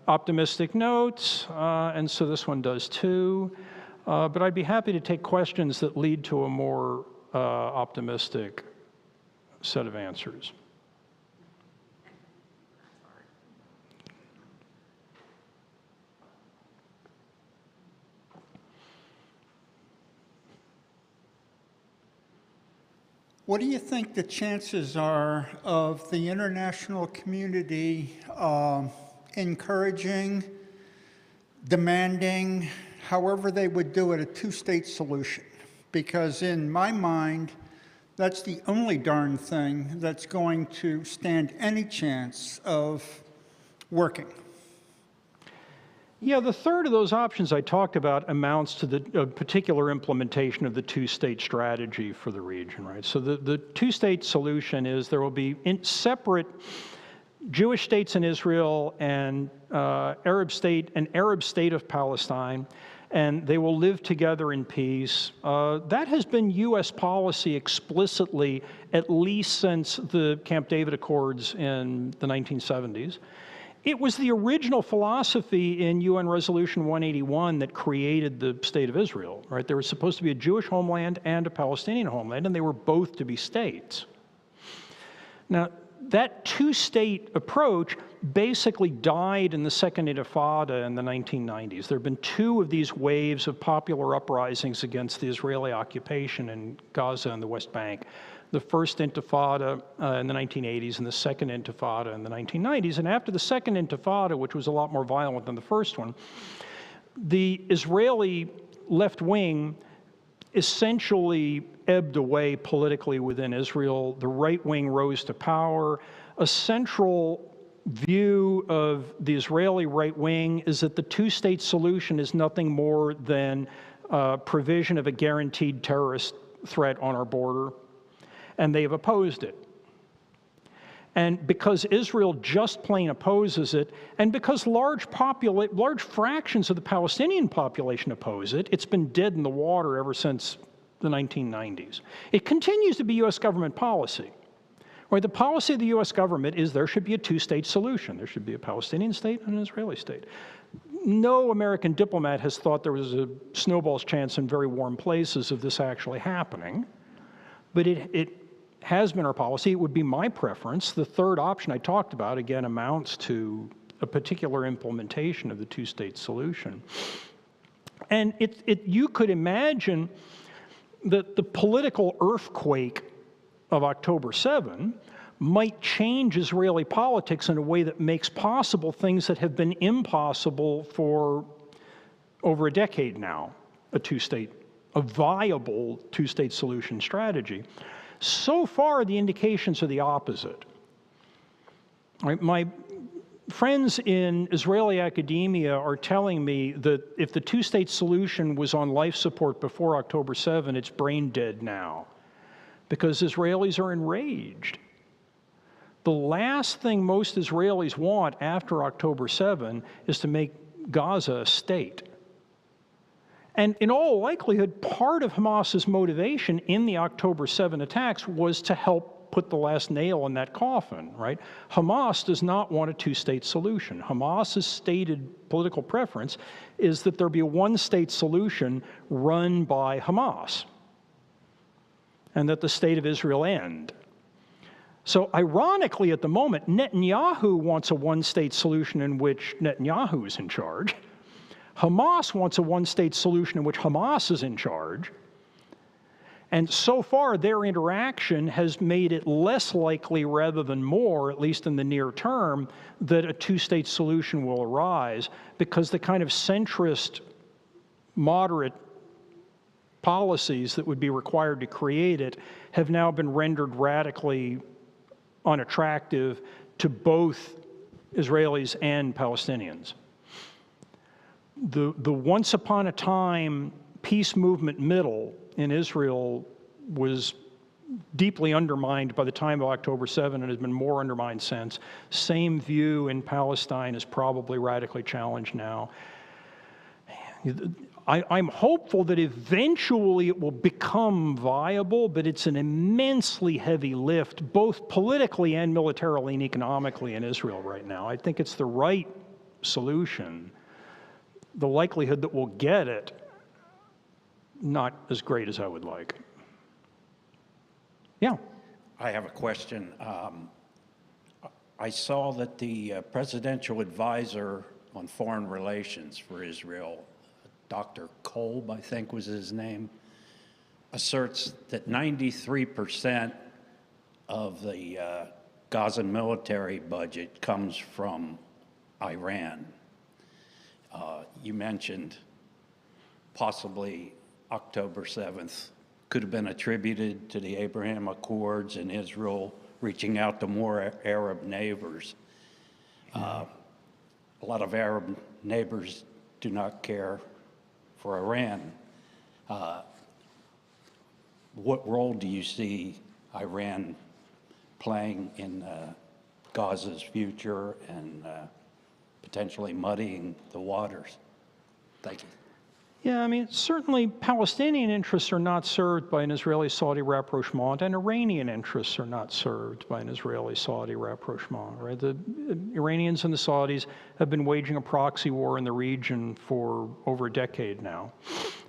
optimistic notes, and so this one does too. But I'd be happy to take questions that lead to a more optimistic set of answers. What do you think the chances are of the international community encouraging, demanding, however they would do it, a two-state solution? Because in my mind, that's the only darn thing that's going to stand any chance of working. Yeah, the third of those options I talked about amounts to the particular implementation of the two-state strategy for the region, right? So the two-state solution is there will be separate Jewish states in Israel and Arab state of Palestine, and they will live together in peace. That has been U.S. policy explicitly at least since the Camp David Accords in the 1970s. It was the original philosophy in UN Resolution 181 that created the State of Israel, right? There was supposed to be a Jewish homeland and a Palestinian homeland, and they were both to be states. Now, that two-state approach basically died in the Second Intifada in the 1990s. There have been two of these waves of popular uprisings against the Israeli occupation in Gaza and the West Bank. The first Intifada in the 1980s and the second Intifada in the 1990s. And after the second Intifada, which was a lot more violent than the first one, the Israeli left wing essentially ebbed away politically within Israel. The right wing rose to power. A central view of the Israeli right wing is that the two-state solution is nothing more than provision of a guaranteed terrorist threat on our border. And they have opposed it. And because Israel just plain opposes it, and because large fractions of the Palestinian population oppose it, it's been dead in the water ever since the 1990s. It continues to be U.S. government policy. Right? The policy of the U.S. government is there should be a two-state solution. There should be a Palestinian state and an Israeli state. No American diplomat has thought there was a snowball's chance in very warm places of this actually happening. But it has been our policy. It would be my preference. The third option I talked about, again, amounts to a particular implementation of the two-state solution. And you could imagine that the political earthquake of October 7 might change Israeli politics in a way that makes possible things that have been impossible for over a decade now, a viable two-state solution strategy. So far, the indications are the opposite. Right? My friends in Israeli academia are telling me that if the two-state solution was on life support before October 7, it's brain dead now, because Israelis are enraged. The last thing most Israelis want after October 7 is to make Gaza a state. And in all likelihood, part of Hamas's motivation in the October 7 attacks was to help put the last nail in that coffin, right? Hamas does not want a two-state solution. Hamas's stated political preference is that there be a one-state solution run by Hamas, and that the state of Israel end. So ironically, at the moment, Netanyahu wants a one-state solution in which Netanyahu is in charge. Hamas wants a one-state solution in which Hamas is in charge. And so far, their interaction has made it less likely rather than more, at least in the near term, that a two-state solution will arise, because the kind of centrist, moderate policies that would be required to create it have now been rendered radically unattractive to both Israelis and Palestinians. the once upon a time peace movement middle in Israel was deeply undermined by the time of October 7 and has been more undermined since. Same view in Palestine is probably radically challenged now. I'm hopeful that eventually it will become viable, but it's an immensely heavy lift, both politically and militarily and economically in Israel right now. I think it's the right solution. The likelihood that we'll get it, not as great as I would like. Yeah. I have a question. I saw that the presidential advisor on foreign relations for Israel, Dr. Kolb, I think was his name, asserts that 93% of the Gazan military budget comes from Iran. You mentioned possibly October 7th could have been attributed to the Abraham Accords and Israel reaching out to more Arab neighbors. A lot of Arab neighbors do not care for Iran. What role do you see Iran playing in Gaza's future and potentially muddying the waters? Thank you. Yeah, I mean, certainly Palestinian interests are not served by an Israeli-Saudi rapprochement, and Iranian interests are not served by an Israeli-Saudi rapprochement, right? The Iranians and the Saudis have been waging a proxy war in the region for over a decade now,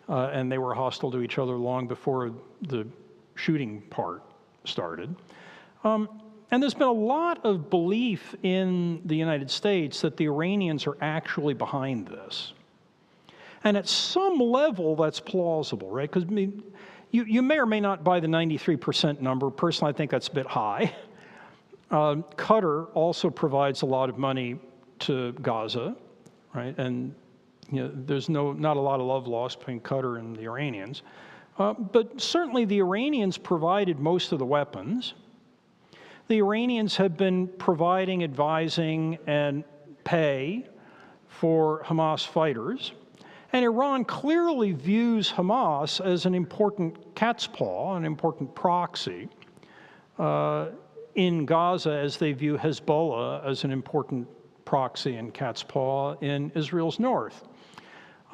and they were hostile to each other long before the shooting part started. And there's been a lot of belief in the United States that the Iranians are actually behind this. And at some level, that's plausible, right? Because I mean, you may or may not buy the 93% number. Personally, I think that's a bit high. Qatar also provides a lot of money to Gaza, right? And you know, there's not a lot of love lost between Qatar and the Iranians. But certainly the Iranians provided most of the weapons. The Iranians have been providing, advising, and pay for Hamas fighters. And Iran clearly views Hamas as an important cat's paw, an important proxy in Gaza, as they view Hezbollah as an important proxy and cat's paw in Israel's north.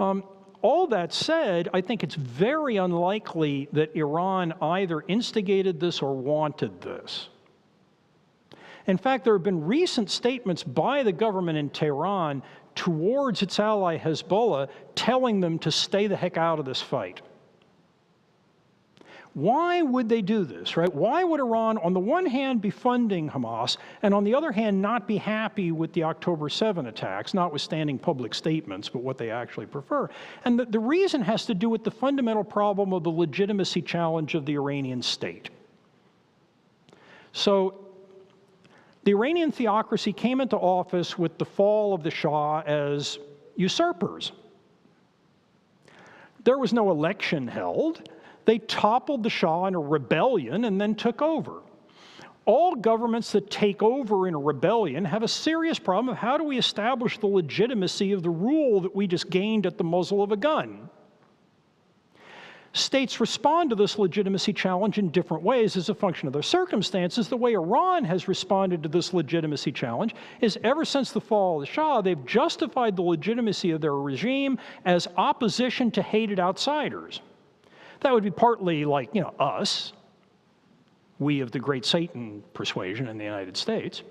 All that said, I think it's very unlikely that Iran either instigated this or wanted this. In fact, there have been recent statements by the government in Tehran towards its ally Hezbollah, telling them to stay the heck out of this fight. Why would they do this, right? Why would Iran, on the one hand, be funding Hamas, and on the other hand, not be happy with the October 7 attacks, notwithstanding public statements, but what they actually prefer? And the reason has to do with the fundamental problem of the legitimacy challenge of the Iranian state. So, the Iranian theocracy came into office with the fall of the Shah as usurpers. There was no election held. They toppled the Shah in a rebellion and then took over. All governments that take over in a rebellion have a serious problem of how do we establish the legitimacy of the rule that we just gained at the muzzle of a gun. States respond to this legitimacy challenge in different ways as a function of their circumstances. The way Iran has responded to this legitimacy challenge is ever since the fall of the Shah, they've justified the legitimacy of their regime as opposition to hated outsiders. That would be partly like, you know, us, we of the great Satan persuasion in the United States,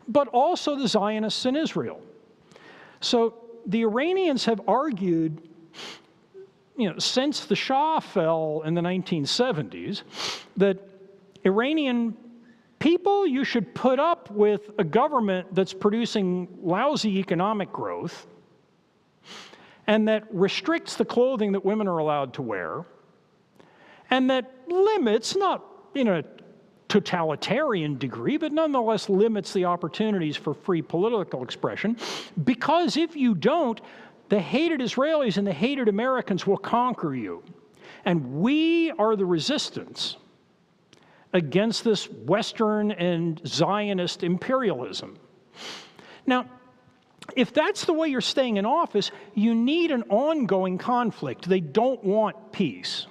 but also the Zionists in Israel. So the Iranians have argued, you know, since the Shah fell in the 1970s, that Iranian people, you should put up with a government that's producing lousy economic growth and that restricts the clothing that women are allowed to wear and that limits, not in a totalitarian degree, but nonetheless limits the opportunities for free political expression, because if you don't, the hated Israelis and the hated Americans will conquer you. And we are the resistance against this Western and Zionist imperialism. Now, if that's the way you're staying in office, you need an ongoing conflict. They don't want peace.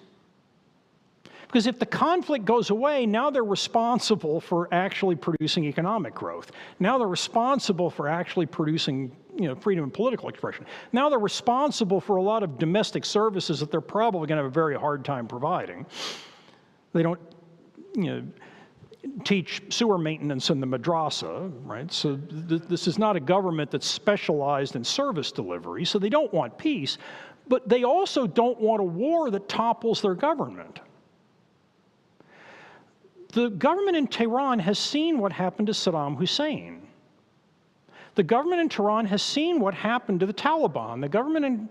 Because if the conflict goes away, now they're responsible for actually producing economic growth. Now they're responsible for actually producing, freedom of political expression. Now they're responsible for a lot of domestic services that they're probably going to have a very hard time providing. They don't, teach sewer maintenance in the madrasa, right? So this is not a government that's specialized in service delivery, so they don't want peace, but they also don't want a war that topples their government. The government in Tehran has seen what happened to Saddam Hussein. The government in Tehran has seen what happened to the Taliban. The government in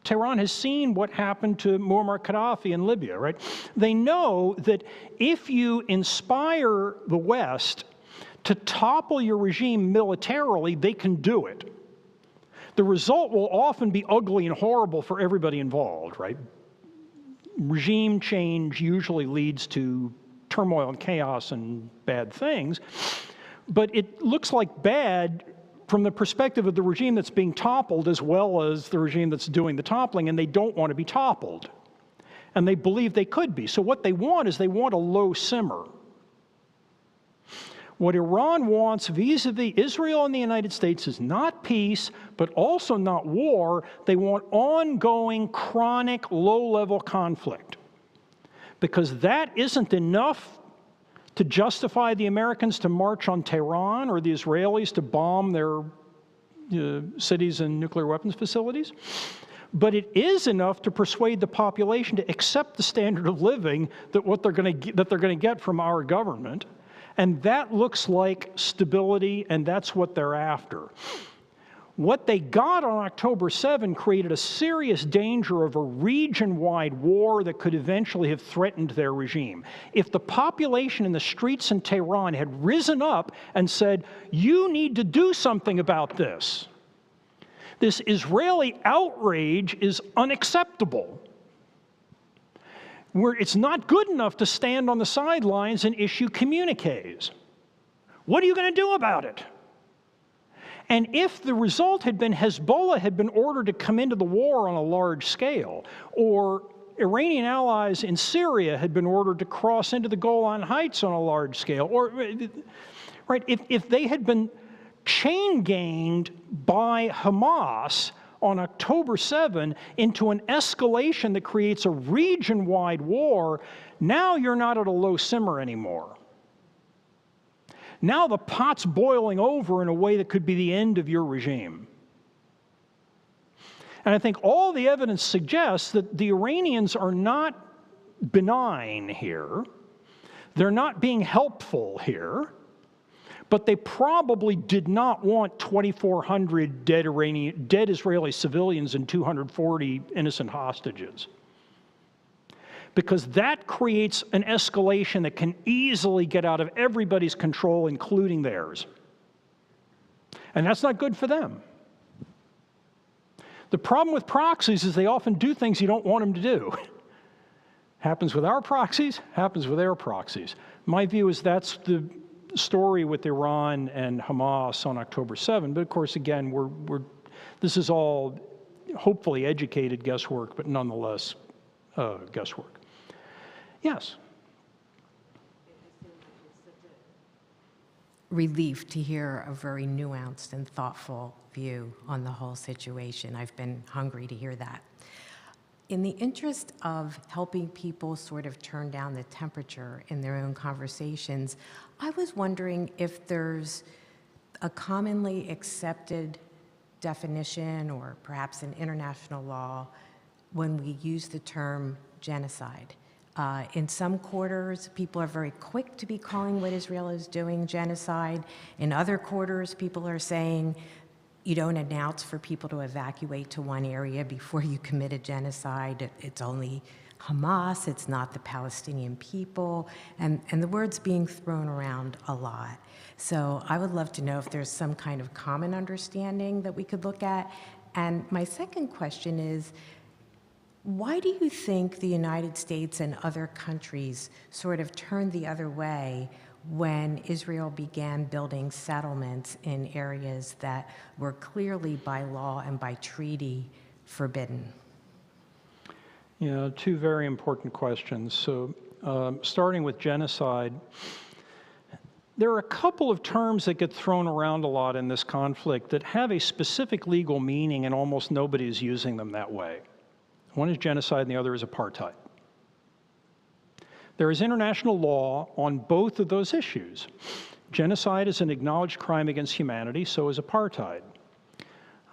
Tehran has seen what happened to Muammar Gaddafi in Libya, right? They know that if you inspire the West to topple your regime militarily, they can do it. The result will often be ugly and horrible for everybody involved, right? Regime change usually leads to turmoil and chaos and bad things, but it looks like bad from the perspective of the regime that's being toppled as well as the regime that's doing the toppling, and they don't want to be toppled. And they believe they could be. So what they want is they want a low simmer. What Iran wants vis-a-vis Israel and the United States is not peace, but also not war. They want ongoing, chronic, low-level conflict. Because that isn't enough to justify the Americans to march on Tehran or the Israelis to bomb their cities and nuclear weapons facilities. But it is enough to persuade the population to accept the standard of living that they're going to get from our government. And that looks like stability, and that's what they're after. What they got on October 7 created a serious danger of a region-wide war that could eventually have threatened their regime. If the population in the streets in Tehran had risen up and said, you need to do something about this. This Israeli outrage is unacceptable. It's not good enough to stand on the sidelines and issue communiques. What are you going to do about it? And if the result had been Hezbollah had been ordered to come into the war on a large scale, or Iranian allies in Syria had been ordered to cross into the Golan Heights on a large scale, or, right, if they had been chain-ganged by Hamas on October 7 into an escalation that creates a region-wide war, now you're not at a low simmer anymore. Now the pot's boiling over in a way that could be the end of your regime. And I think all the evidence suggests that the Iranians are not benign here. They're not being helpful here. But they probably did not want 2,400 dead Israeli civilians and 240 innocent hostages. Because that creates an escalation that can easily get out of everybody's control, including theirs. And that's not good for them. The problem with proxies is they often do things you don't want them to do. Happens with our proxies, happens with their proxies. My view is that's the story with Iran and Hamas on October 7. But of course, again, this is all hopefully educated guesswork, but nonetheless guesswork. Yes? Relief to hear a very nuanced and thoughtful view on the whole situation. I've been hungry to hear that. In the interest of helping people sort of turn down the temperature in their own conversations, I was wondering if there's a commonly accepted definition or perhaps an international law when we use the term genocide. In some quarters, people are very quick to be calling what Israel is doing genocide. In other quarters, people are saying you don't announce for people to evacuate to one area before you commit a genocide. It's only Hamas, it's not the Palestinian people, and the word's being thrown around a lot. So I would love to know if there's some kind of common understanding that we could look at. And my second question is, why do you think the United States and other countries sort of turn the other way when Israel began building settlements in areas that were clearly by law and by treaty forbidden? Yeah, two very important questions. So starting with genocide, there are a couple of terms that get thrown around a lot in this conflict that have a specific legal meaning, and almost nobody is using them that way. One is genocide and the other is apartheid. There is international law on both of those issues. Genocide is an acknowledged crime against humanity, so is apartheid.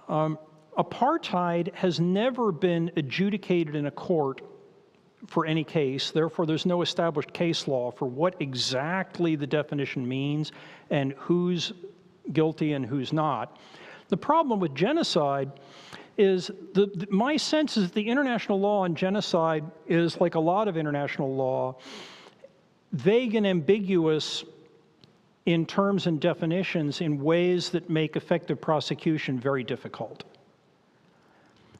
Apartheid has never been adjudicated in a court for any case. Therefore, there's no established case law for what exactly the definition means and who's guilty and who's not. The problem with genocide is, my sense is that the international law on genocide is, like a lot of international law, vague and ambiguous in terms and definitions in ways that make effective prosecution very difficult.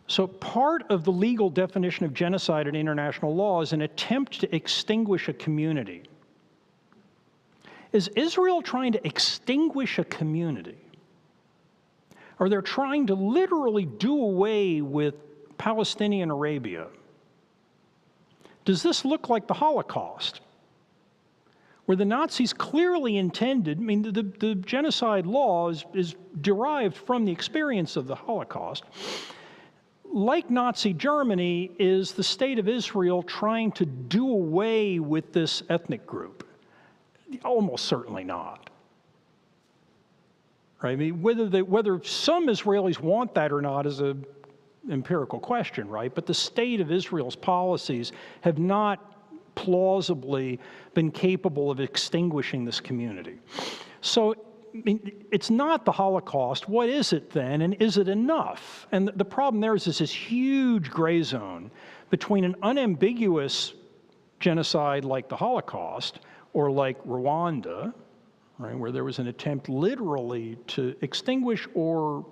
So part of the legal definition of genocide in international law is an attempt to extinguish a community. Is Israel trying to extinguish a community? Or they're trying to literally do away with Palestinian Arabia? Does this look like the Holocaust, where the Nazis clearly intended, I mean, the genocide law is derived from the experience of the Holocaust. Like Nazi Germany, is the state of Israel trying to do away with this ethnic group? Almost certainly not. Right? I mean, whether some Israelis want that or not is an empirical question, right? But the state of Israel's policies have not plausibly been capable of extinguishing this community. So, I mean, it's not the Holocaust. What is it then, and is it enough? And the problem there is this huge gray zone between an unambiguous genocide like the Holocaust or like Rwanda, right, where there was an attempt literally to extinguish or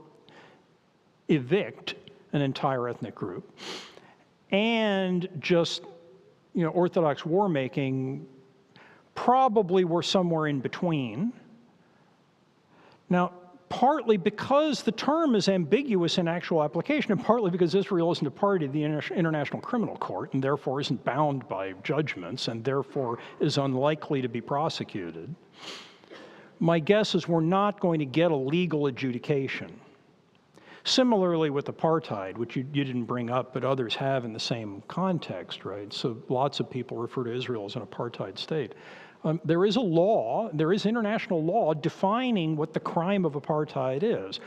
evict an entire ethnic group, and just, Orthodox war making. Probably we're somewhere in between. Now, partly because the term is ambiguous in actual application, and partly because Israel isn't a party to the International Criminal Court, and therefore isn't bound by judgments, and therefore is unlikely to be prosecuted, my guess is we're not going to get a legal adjudication. Similarly with apartheid, which you didn't bring up, but others have in the same context, right? So lots of people refer to Israel as an apartheid state. There is a law, there is international law defining what the crime of apartheid is.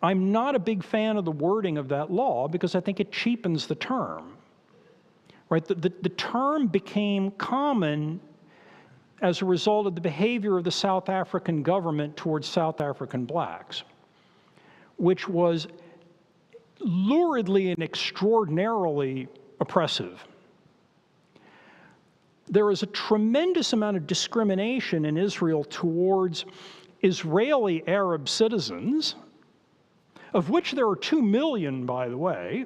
I'm not a big fan of the wording of that law because I think it cheapens the term, right? The term became common as a result of the behavior of the South African government towards South African blacks, which was luridly and extraordinarily oppressive. There is a tremendous amount of discrimination in Israel towards Israeli Arab citizens, of which there are 2 million, by the way,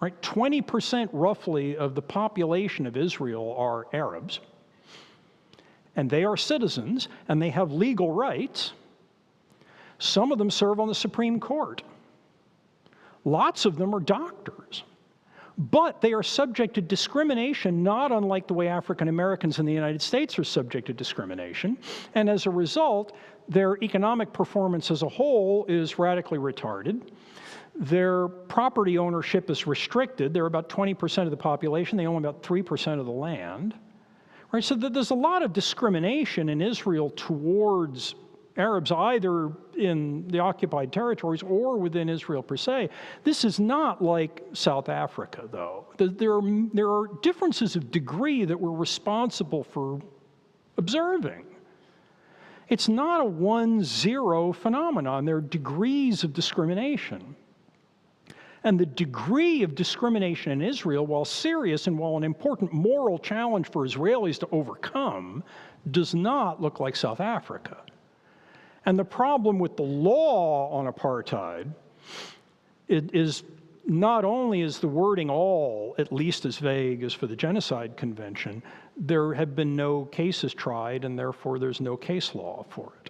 right? 20% roughly of the population of Israel are Arabs, and they are citizens, and they have legal rights. Some of them serve on the Supreme Court. Lots of them are doctors. But they are subject to discrimination, not unlike the way African Americans in the United States are subject to discrimination. And as a result, their economic performance as a whole is radically retarded. Their property ownership is restricted. They're about 20% of the population. They own about 3% of the land. Right? So there's a lot of discrimination in Israel towards Arabs, either in the occupied territories or within Israel per se. This is not like South Africa, though. There are differences of degree that we're responsible for observing. It's not a 1-0 phenomenon. There are degrees of discrimination. And the degree of discrimination in Israel, while serious and while an important moral challenge for Israelis to overcome, does not look like South Africa. And the problem with the law on apartheid is not only is the wording all at least as vague as for the Genocide Convention, there have been no cases tried, and therefore there's no case law for it.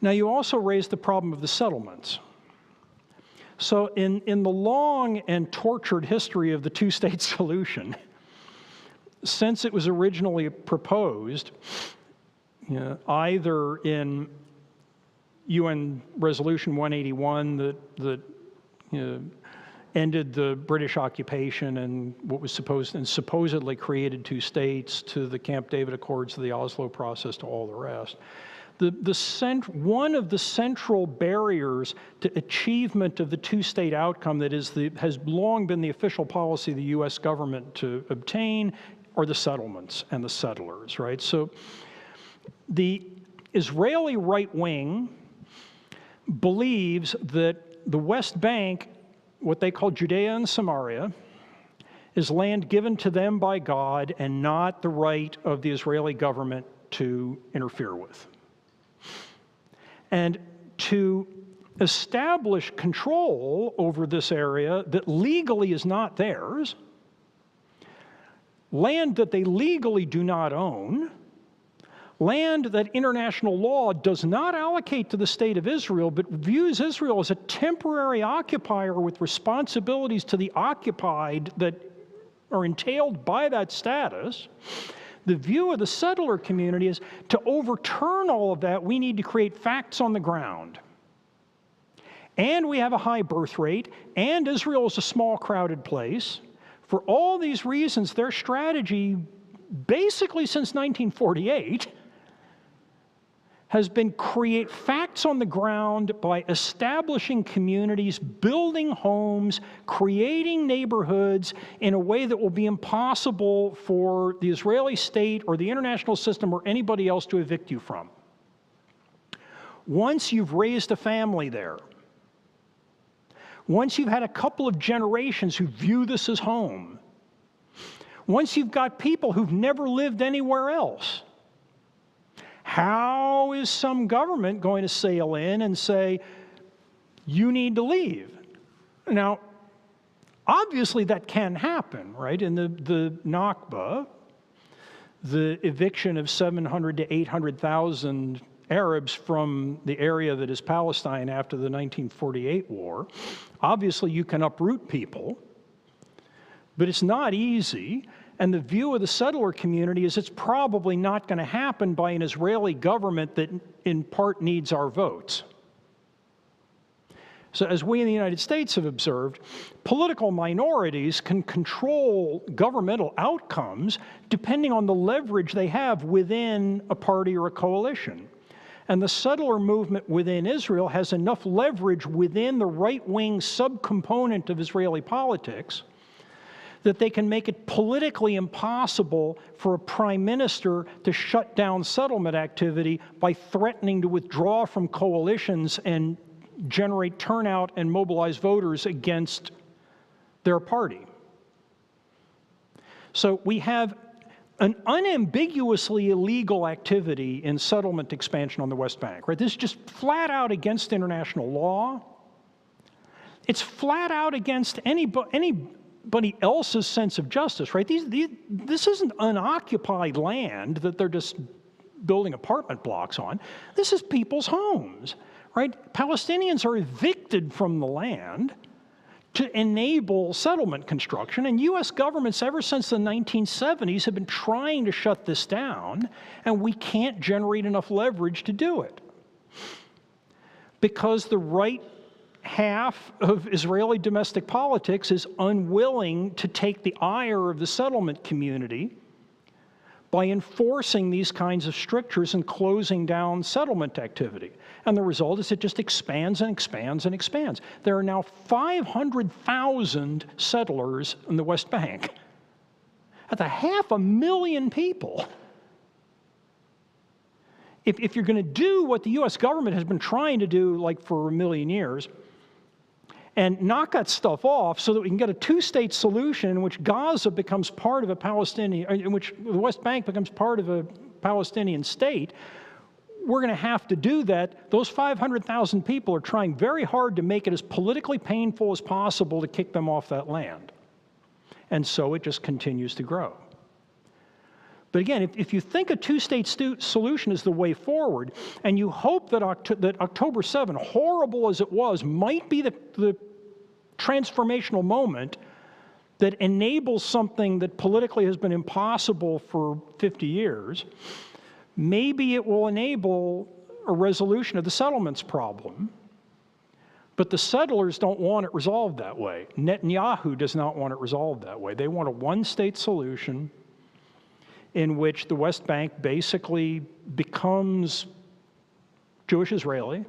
Now, you also raised the problem of the settlements. So in the long and tortured history of the two-state solution, since it was originally proposed, either in UN Resolution 181 that ended the British occupation and what was supposedly created two states, to the Camp David Accords, to the Oslo process, to all the rest. One of the central barriers to achievement of the two-state outcome that has long been the official policy of the U.S. government to obtain are the settlements and the settlers, right? So the Israeli right wing believes that the West Bank, what they call Judea and Samaria, is land given to them by God and not the right of the Israeli government to interfere with. And to establish control over this area that legally is not theirs, land that they legally do not own, land that international law does not allocate to the state of Israel, but views Israel as a temporary occupier with responsibilities to the occupied that are entailed by that status. The view of the settler community is to overturn all of that, we need to create facts on the ground. And we have a high birth rate, and Israel is a small, crowded place. For all these reasons, their strategy, basically since 1948, has been create facts on the ground by establishing communities, building homes, creating neighborhoods in a way that will be impossible for the Israeli state or the international system or anybody else to evict you from. Once you've raised a family there, once you've had a couple of generations who view this as home, once you've got people who've never lived anywhere else, how is some government going to sail in and say, you need to leave? Now, obviously that can happen, right? In the Nakba, the eviction of 700 to 800,000 Arabs from the area that is Palestine after the 1948 war, obviously you can uproot people, but it's not easy. And the view of the settler community is it's probably not going to happen by an Israeli government that in part needs our votes. So as we in the United States have observed, political minorities can control governmental outcomes depending on the leverage they have within a party or a coalition. And the settler movement within Israel has enough leverage within the right-wing subcomponent of Israeli politics that they can make it politically impossible for a prime minister to shut down settlement activity by threatening to withdraw from coalitions and generate turnout and mobilize voters against their party. So we have an unambiguously illegal activity in settlement expansion on the West Bank, right? This is just flat out against international law. It's flat out against anybody else's sense of justice, right? This isn't unoccupied land that they're just building apartment blocks on. This is people's homes, right? Palestinians are evicted from the land to enable settlement construction, and U.S. governments ever since the 1970s have been trying to shut this down, and we can't generate enough leverage to do it. Because the right half of Israeli domestic politics is unwilling to take the ire of the settlement community by enforcing these kinds of strictures and closing down settlement activity. And the result is it just expands and expands and expands. There are now 500,000 settlers in the West Bank. That's 500,000 people. If you're going to do what the U.S. government has been trying to do like for a million years, and knock that stuff off so that we can get a two-state solution in which Gaza becomes part of a Palestinian, in which the West Bank becomes part of a Palestinian state, we're going to have to do that, those 500,000 people are trying very hard to make it as politically painful as possible to kick them off that land. And so it just continues to grow. But again, if you think a two-state solution is the way forward, and you hope that October 7, horrible as it was, might be the transformational moment that enables something that politically has been impossible for 50 years, maybe it will enable a resolution of the settlements problem. But the settlers don't want it resolved that way. Netanyahu does not want it resolved that way. They want a one-state solution in which the West Bank basically becomes Jewish-Israeli.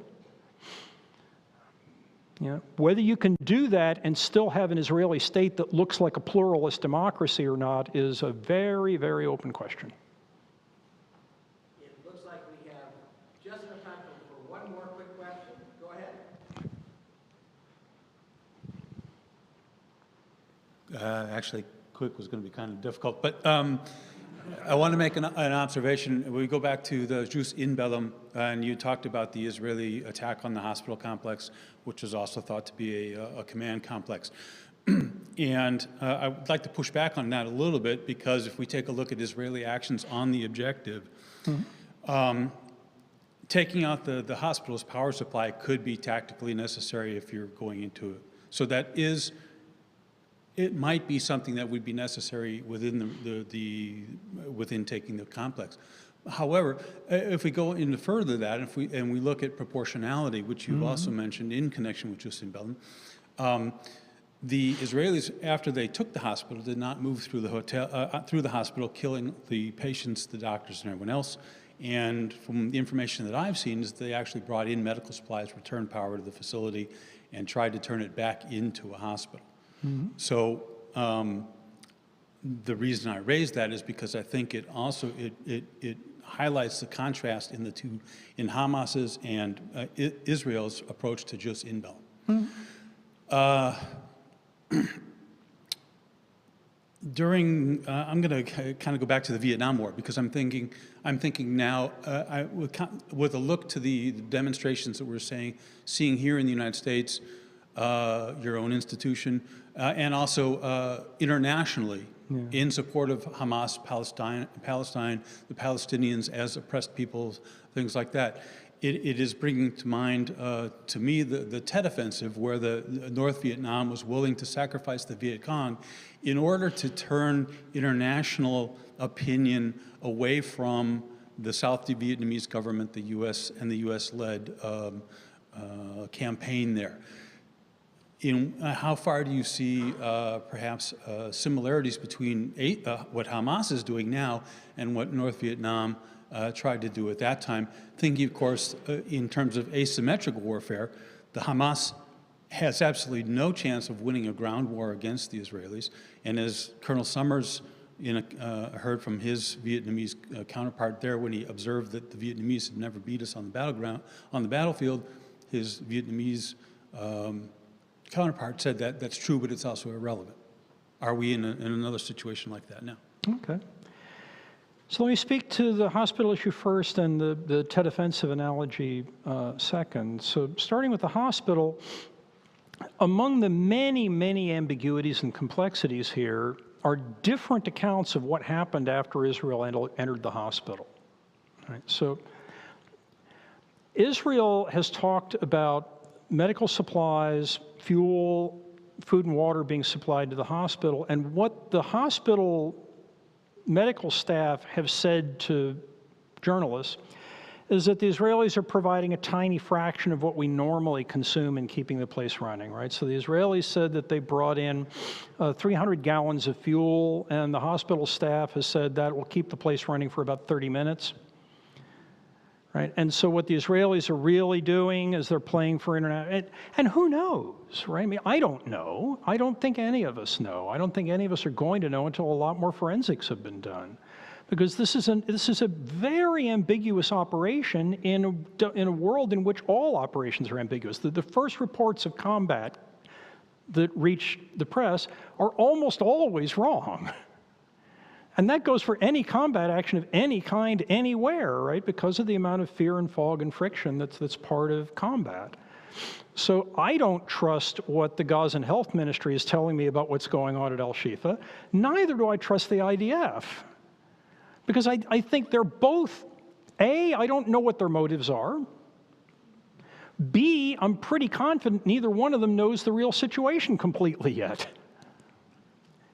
Whether you can do that and still have an Israeli state that looks like a pluralist democracy or not is a very, very open question. It looks like we have just enough time for one more quick question. Go ahead. Actually, quick was going to be kind of difficult, but I want to make an observation. We go back to the Jus in Bellum, and you talked about the Israeli attack on the hospital complex, which was also thought to be a command complex. And I would like to push back on that a little bit, because if we take a look at Israeli actions on the objective, taking out the hospital's power supply could be tactically necessary if you're going into it. So that is, it might be something that would be necessary within within taking the complex. However, if we go into further that, and we look at proportionality, which you've also mentioned in connection with Jus in Bellum, the Israelis, after they took the hospital, did not move through the hospital, killing the patients, the doctors, and everyone else. And from the information that I've seen, is they actually brought in medical supplies, returned power to the facility, and tried to turn it back into a hospital. So the reason I raised that is because I think it also it highlights the contrast in the two, in Hamas's and Israel's approach to Jus in Bellum. I'm going to kind of go back to the Vietnam War, because I'm thinking now with a look to the demonstrations that we're seeing here in the United States, your own institution, and also internationally, in support of Hamas, Palestine, the Palestinians as oppressed peoples, things like that. It is bringing to mind, to me, the Tet Offensive, where the North Vietnam was willing to sacrifice the Viet Cong in order to turn international opinion away from the South Vietnamese government, the U.S. and the U.S.-led campaign there. How far do you see perhaps similarities between what Hamas is doing now and what North Vietnam tried to do at that time? Thinking, of course, in terms of asymmetric warfare, the Hamas has absolutely no chance of winning a ground war against the Israelis. And as Colonel Summers heard from his Vietnamese counterpart there, when he observed that the Vietnamese had never beat us on the battlefield, his Vietnamese counterpart said that that's true, but it's also irrelevant. Are we in another situation like that now? Okay. So let me speak to the hospital issue first and the Tet Offensive analogy second. So starting with the hospital, among the many, many ambiguities and complexities here are different accounts of what happened after Israel entered the hospital. Right? So Israel has talked about medical supplies, fuel, food and water being supplied to the hospital, and what the hospital medical staff have said to journalists is that the Israelis are providing a tiny fraction of what we normally consume in keeping the place running, right? So the Israelis said that they brought in 300 gallons of fuel, and the hospital staff has said that will keep the place running for about 30 minutes. Right? And so what the Israelis are really doing is they're playing for international, and who knows, right? I mean, I don't know. I don't think any of us know. I don't think any of us are going to know until a lot more forensics have been done. Because this is a very ambiguous operation in a world in which all operations are ambiguous. The first reports of combat that reach the press are almost always wrong. And that goes for any combat action of any kind, anywhere, right? Because of the amount of fear and fog and friction that's part of combat. So I don't trust what the Gazan Health Ministry is telling me about what's going on at Al-Shifa. Neither do I trust the IDF. Because I think they're both, A, I don't know what their motives are. B, I'm pretty confident neither one of them knows the real situation completely yet.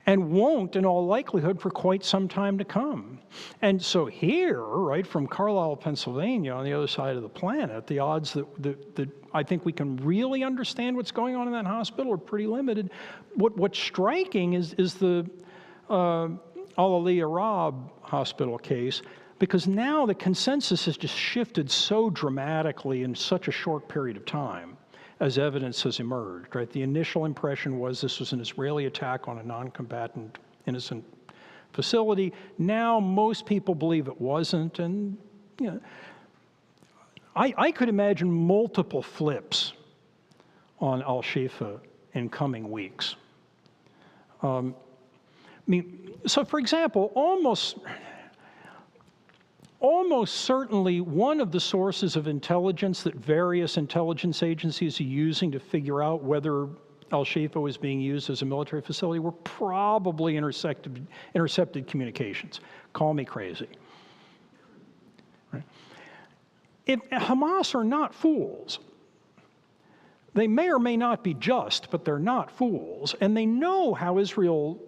And won't, in all likelihood, for quite some time to come. And so here, right, from Carlisle, Pennsylvania, on the other side of the planet, the odds that I think we can really understand what's going on in that hospital are pretty limited. What's striking is the Al-Ali Arab hospital case, because now the consensus has just shifted so dramatically in such a short period of time as evidence has emerged, right? The initial impression was this was an Israeli attack on a non-combatant, innocent facility. Now most people believe it wasn't, and you know, I could imagine multiple flips on Al-Shifa in coming weeks. I mean, so for example, almost certainly one of the sources of intelligence that various intelligence agencies are using to figure out whether Al-Shifa was being used as a military facility were probably intercepted communications. Call me crazy. Right? If Hamas are not fools, they may or may not be just, but they're not fools, and they know how Israel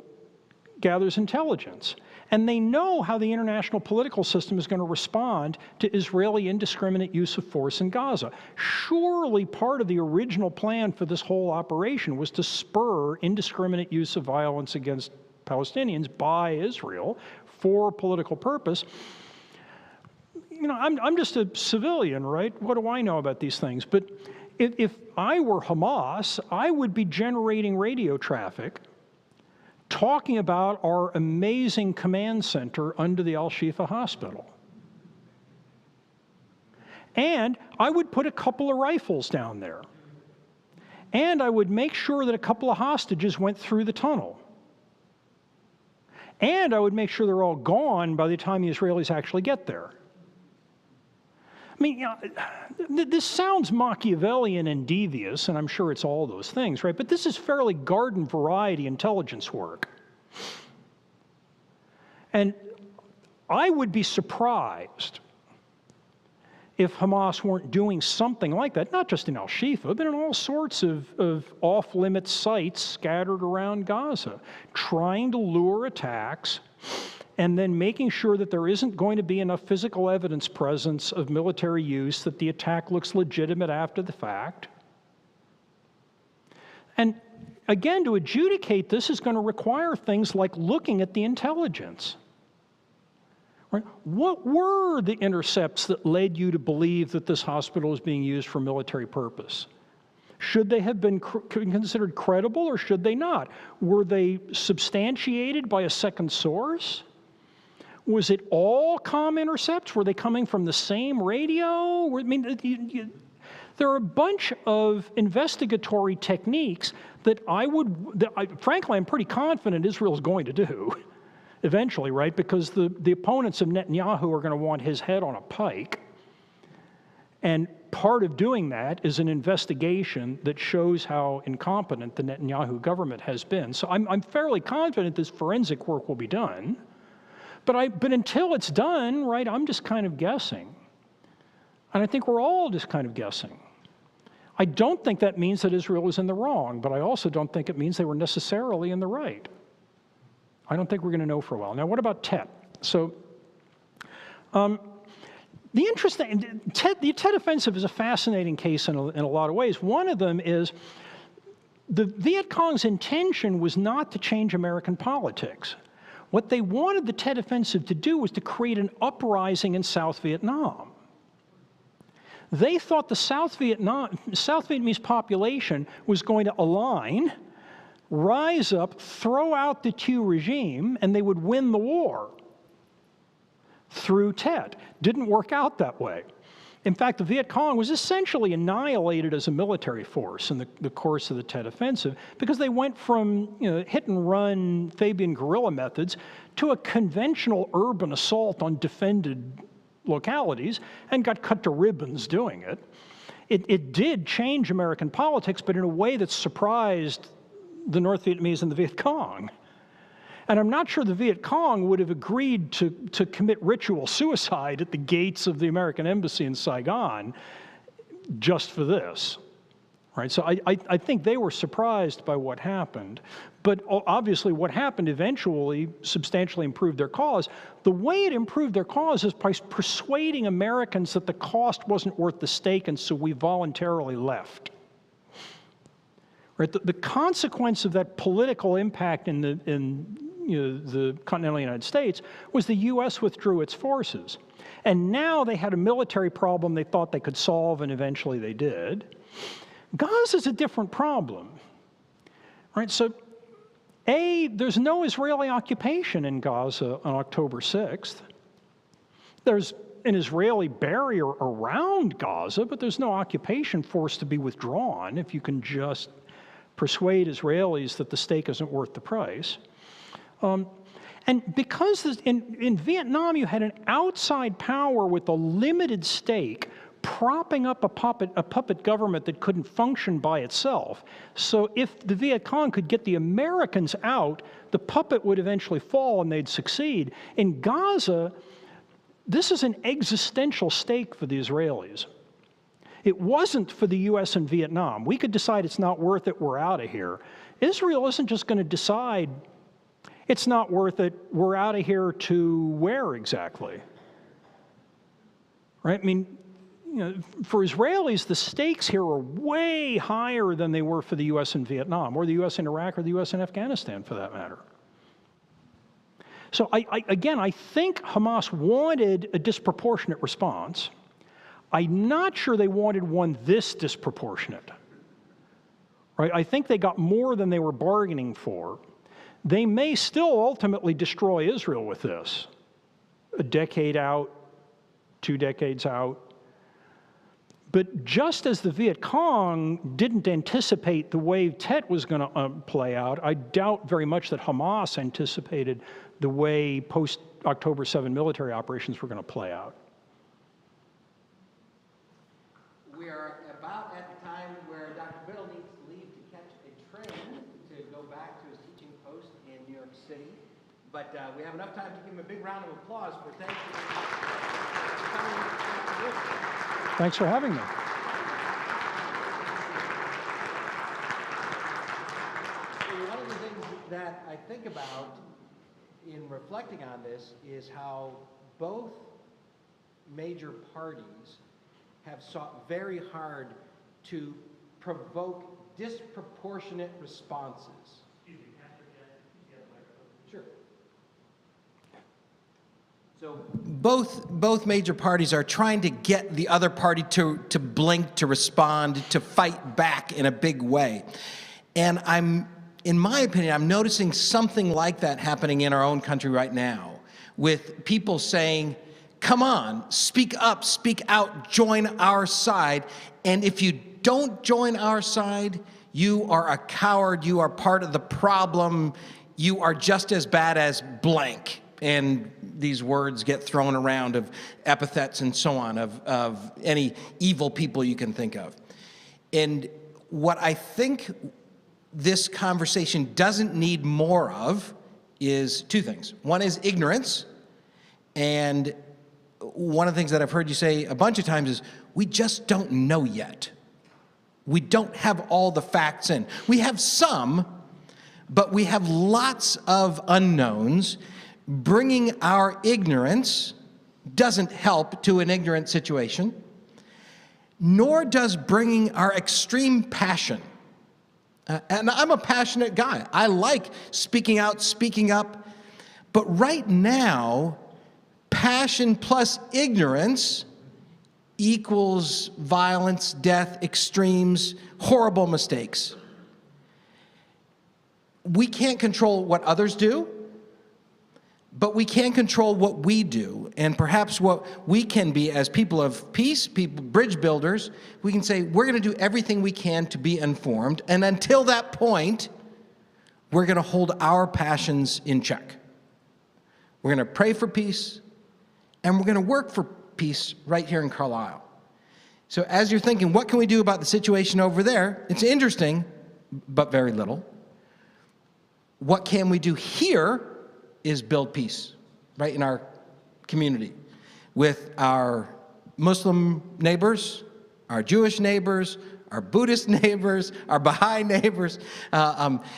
gathers intelligence. And they know how the international political system is going to respond to Israeli indiscriminate use of force in Gaza. Surely part of the original plan for this whole operation was to spur indiscriminate use of violence against Palestinians by Israel for political purpose. You know, I'm just a civilian, right? What do I know about these things? But if I were Hamas, I would be generating radio traffic talking about our amazing command center under the Al-Shifa hospital. And I would put a couple of rifles down there. And I would make sure that a couple of hostages went through the tunnel. And I would make sure they're all gone by the time the Israelis actually get there. I mean, you know, this sounds Machiavellian and devious, and I'm sure it's all those things, right? But this is fairly garden variety intelligence work. And I would be surprised if Hamas weren't doing something like that, not just in Al-Shifa, but in all sorts of off-limit sites scattered around Gaza, trying to lure attacks and then making sure that there isn't going to be enough physical evidence presence of military use that the attack looks legitimate after the fact. And again, to adjudicate this is going to require things like looking at the intelligence. Right? What were the intercepts that led you to believe that this hospital was being used for military purpose? Should they have been considered credible or should they not? Were they substantiated by a second source? Was it all comm intercepts? Were they coming from the same radio? I mean, there are a bunch of investigatory techniques that frankly, I'm pretty confident Israel's going to do eventually, right? Because the opponents of Netanyahu are going to want his head on a pike. And part of doing that is an investigation that shows how incompetent the Netanyahu government has been. So I'm fairly confident this forensic work will be done. But until it's done, right, I'm just kind of guessing. And I think we're all just kind of guessing. I don't think that means that Israel was in the wrong, but I also don't think it means they were necessarily in the right. I don't think we're going to know for a while. Now, what about Tet? So, the Tet offensive is a fascinating case in a lot of ways. One of them is the Viet Cong's intention was not to change American politics. What they wanted the Tet Offensive to do was to create an uprising in South Vietnam. They thought the South Vietnamese population was going to align, rise up, throw out the Thieu regime, and they would win the war through Tet. Didn't work out that way. In fact, the Viet Cong was essentially annihilated as a military force in the course of the Tet Offensive because they went from hit-and-run Fabian guerrilla methods to a conventional urban assault on defended localities and got cut to ribbons doing it. It did change American politics, but in a way that surprised the North Vietnamese and the Viet Cong. And I'm not sure the Viet Cong would have agreed to commit ritual suicide at the gates of the American embassy in Saigon just for this, right? So I think they were surprised by what happened. But obviously what happened eventually substantially improved their cause. The way it improved their cause is by persuading Americans that the cost wasn't worth the stake, and so we voluntarily left. Right? The consequence of that political impact in the continental United States was the U.S. withdrew its forces. And now they had a military problem they thought they could solve, and eventually they did. Gaza's a different problem, right? So, there's no Israeli occupation in Gaza on October 6th. There's an Israeli barrier around Gaza, but there's no occupation force to be withdrawn if you can just persuade Israelis that the stake isn't worth the price. And because in Vietnam you had an outside power with a limited stake propping up a puppet government that couldn't function by itself. So if the Viet Cong could get the Americans out, the puppet would eventually fall and they'd succeed. In Gaza, this is an existential stake for the Israelis. It wasn't for the U.S. and Vietnam. We could decide it's not worth it, we're out of here. Israel isn't just going to decide it's not worth it, we're out of here to where exactly? Right? I mean, for Israelis, the stakes here are way higher than they were for the U.S. and Vietnam, or the U.S. in Iraq, or the U.S. in Afghanistan, for that matter. So again, I think Hamas wanted a disproportionate response. I'm not sure they wanted one this disproportionate. Right? I think they got more than they were bargaining for. They may still ultimately destroy Israel with this. A decade out, 2 decades out. But just as the Viet Cong didn't anticipate the way Tet was going to play out, I doubt very much that Hamas anticipated the way post-October 7 military operations were going to play out. We are about at the time where Dr. Biddle needs to leave to catch a train to go back to his teaching post in New York City. But we have enough time to give him a big round of applause for thank you for coming. Thanks for having me. One of the things that I think about in reflecting on this is how both major parties have sought very hard to provoke disproportionate responses. Excuse me, Pastor, you have a microphone? Sure. So both major parties are trying to get the other party to blink, to respond, to fight back in a big way. And in my opinion, I'm noticing something like that happening in our own country right now, with people saying, come on, speak up, speak out, join our side. And if you don't join our side, you are a coward, you are part of the problem, you are just as bad as blank. And these words get thrown around of epithets and so on, of any evil people you can think of. And what I think this conversation doesn't need more of is 2 things. One is ignorance, and one of the things that I've heard you say a bunch of times is, we just don't know yet. We don't have all the facts in. We have some, but we have lots of unknowns. Bringing our ignorance doesn't help to an ignorant situation, nor does bringing our extreme passion. And I'm a passionate guy. I like speaking out, speaking up. But right now, passion plus ignorance equals violence, death, extremes, horrible mistakes. We can't control what others do, But we can control what we do, and perhaps what we can be as people of peace, people, bridge builders, we can say, we're going to do everything we can to be informed, and until that point, we're going to hold our passions in check. We're going to pray for peace, and we're going to work for peace right here in Carlisle. So as you're thinking, what can we do about the situation over there? It's interesting, but very little. What can we do here is build peace right in our community with our Muslim neighbors, our Jewish neighbors, our Buddhist neighbors, our Baha'i neighbors,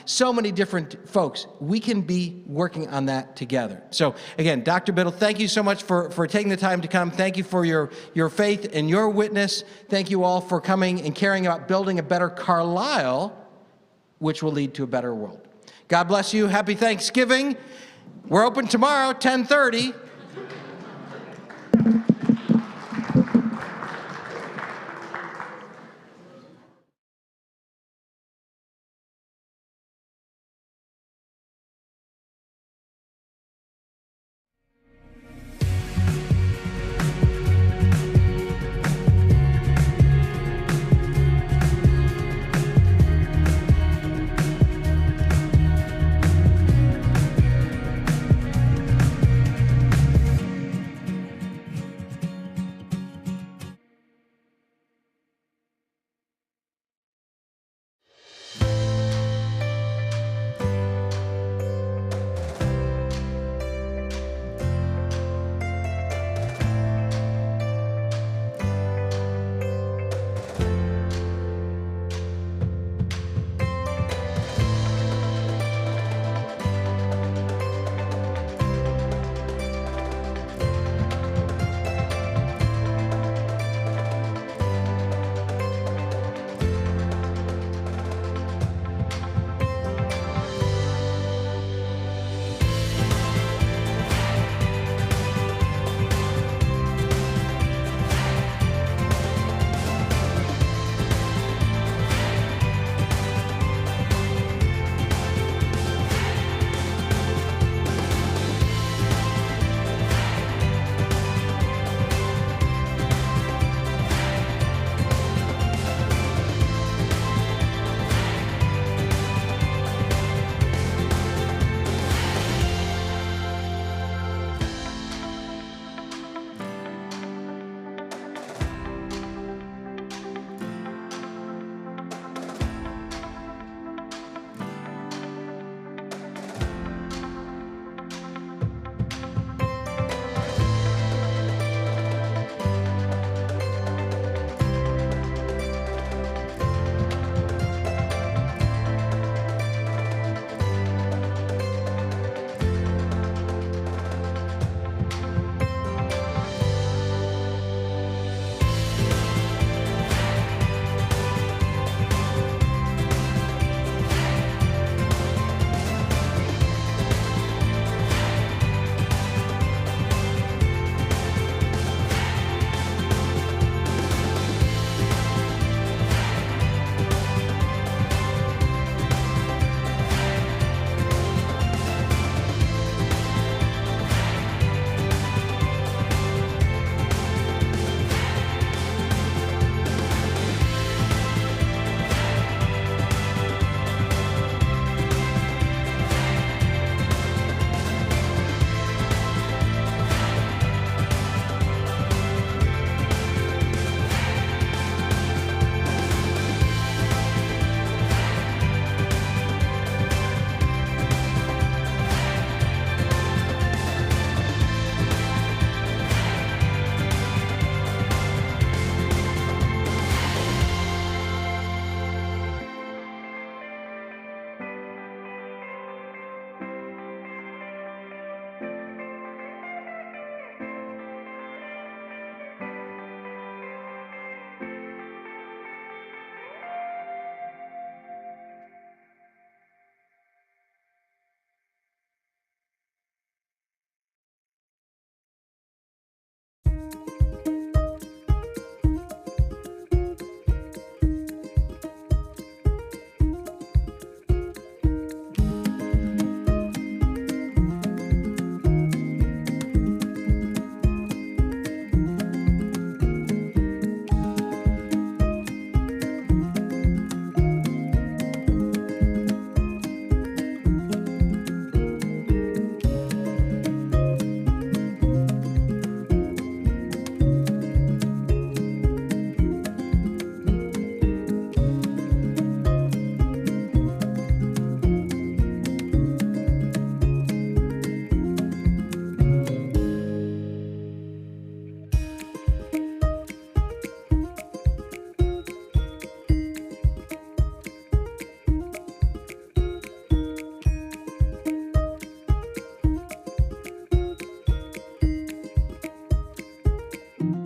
so many different folks. We can be working on that together. So again, Dr. Biddle, thank you so much for taking the time to come. Thank you for your faith and your witness. Thank you all for coming and caring about building a better Carlisle, which will lead to a better world. God bless you. Happy Thanksgiving. We're open tomorrow, 10:30.